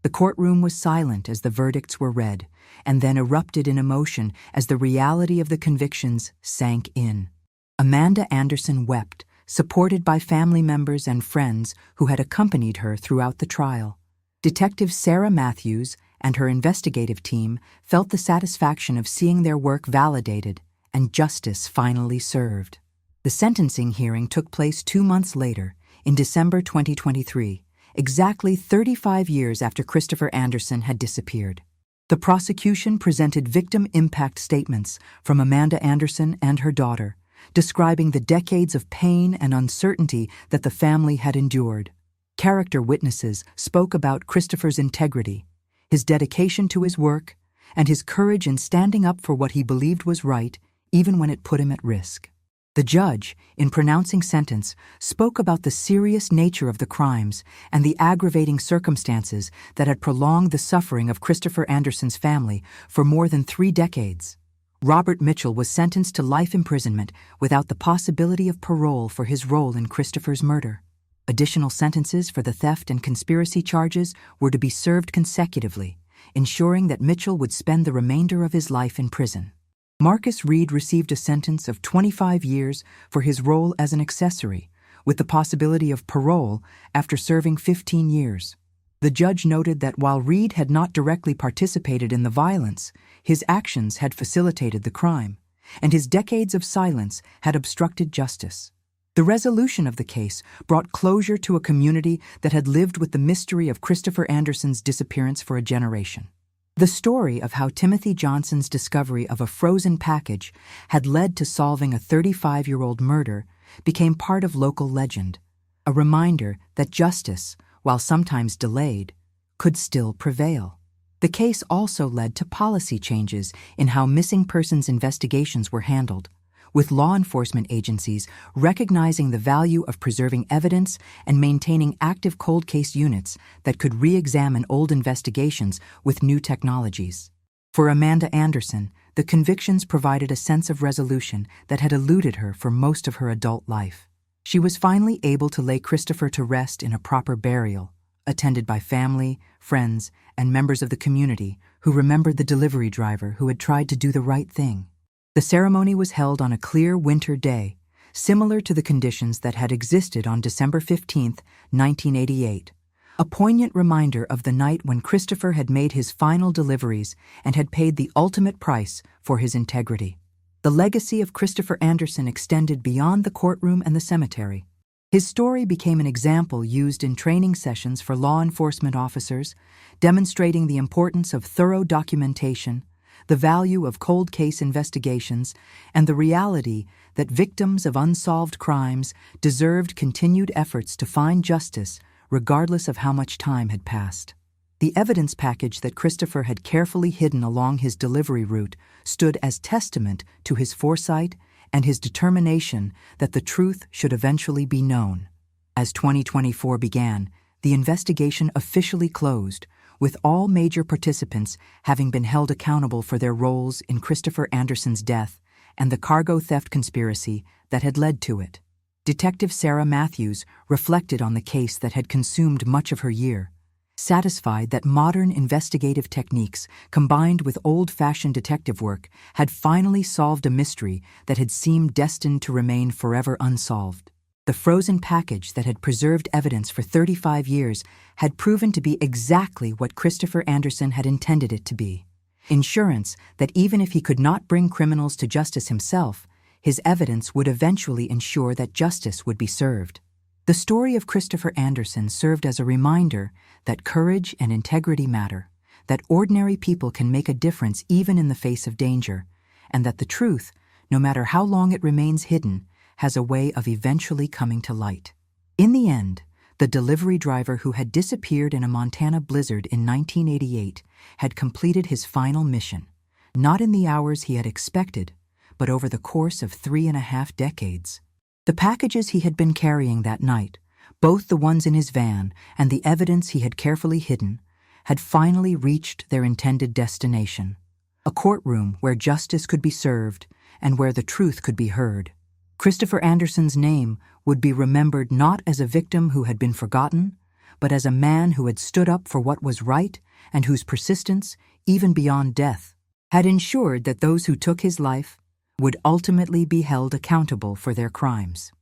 The courtroom was silent as the verdicts were read, and then erupted in emotion as the reality of the convictions sank in. Amanda Anderson wept, supported by family members and friends who had accompanied her throughout the trial. Detective Sarah Matthews and her investigative team felt the satisfaction of seeing their work validated and justice finally served. The sentencing hearing took place 2 months later, in December 2023, exactly 35 years after Christopher Anderson had disappeared. The prosecution presented victim impact statements from Amanda Anderson and her daughter, describing the decades of pain and uncertainty that the family had endured. Character witnesses spoke about Christopher's integrity, his dedication to his work, and his courage in standing up for what he believed was right, even when it put him at risk. The judge, in pronouncing sentence, spoke about the serious nature of the crimes and the aggravating circumstances that had prolonged the suffering of Christopher Anderson's family for more than 3 decades. Robert Mitchell was sentenced to life imprisonment without the possibility of parole for his role in Christopher's murder. Additional sentences for the theft and conspiracy charges were to be served consecutively, ensuring that Mitchell would spend the remainder of his life in prison. Marcus Reed received a sentence of 25 years for his role as an accessory, with the possibility of parole after serving 15 years. The judge noted that while Reed had not directly participated in the violence, his actions had facilitated the crime, and his decades of silence had obstructed justice. The resolution of the case brought closure to a community that had lived with the mystery of Christopher Anderson's disappearance for a generation. The story of how Timothy Johnson's discovery of a frozen package had led to solving a 35-year-old murder became part of local legend, a reminder that justice, while sometimes delayed, could still prevail. The case also led to policy changes in how missing persons investigations were handled, with law enforcement agencies recognizing the value of preserving evidence and maintaining active cold case units that could re-examine old investigations with new technologies. For Amanda Anderson, the convictions provided a sense of resolution that had eluded her for most of her adult life. She was finally able to lay Christopher to rest in a proper burial, attended by family, friends, and members of the community who remembered the delivery driver who had tried to do the right thing. The ceremony was held on a clear winter day, similar to the conditions that had existed on December 15, 1988, a poignant reminder of the night when Christopher had made his final deliveries and had paid the ultimate price for his integrity. The legacy of Christopher Anderson extended beyond the courtroom and the cemetery. His story became an example used in training sessions for law enforcement officers, demonstrating the importance of thorough documentation, the value of cold case investigations, and the reality that victims of unsolved crimes deserved continued efforts to find justice regardless of how much time had passed. The evidence package that Christopher had carefully hidden along his delivery route stood as testament to his foresight and his determination that the truth should eventually be known. As 2024 began, the investigation officially closed, with all major participants having been held accountable for their roles in Christopher Anderson's death and the cargo theft conspiracy that had led to it. Detective Sarah Matthews reflected on the case that had consumed much of her year, satisfied that modern investigative techniques combined with old-fashioned detective work had finally solved a mystery that had seemed destined to remain forever unsolved. The frozen package that had preserved evidence for 35 years had proven to be exactly what Christopher Anderson had intended it to be. Insurance that even if he could not bring criminals to justice himself, his evidence would eventually ensure that justice would be served. The story of Christopher Anderson served as a reminder that courage and integrity matter, that ordinary people can make a difference even in the face of danger, and that the truth, no matter how long it remains hidden, has a way of eventually coming to light. In the end, the delivery driver who had disappeared in a Montana blizzard in 1988 had completed his final mission, not in the hours he had expected, but over the course of 3.5 decades. The packages he had been carrying that night, both the ones in his van and the evidence he had carefully hidden, had finally reached their intended destination, a courtroom where justice could be served and where the truth could be heard. Christopher Anderson's name would be remembered not as a victim who had been forgotten, but as a man who had stood up for what was right and whose persistence, even beyond death, had ensured that those who took his life would ultimately be held accountable for their crimes.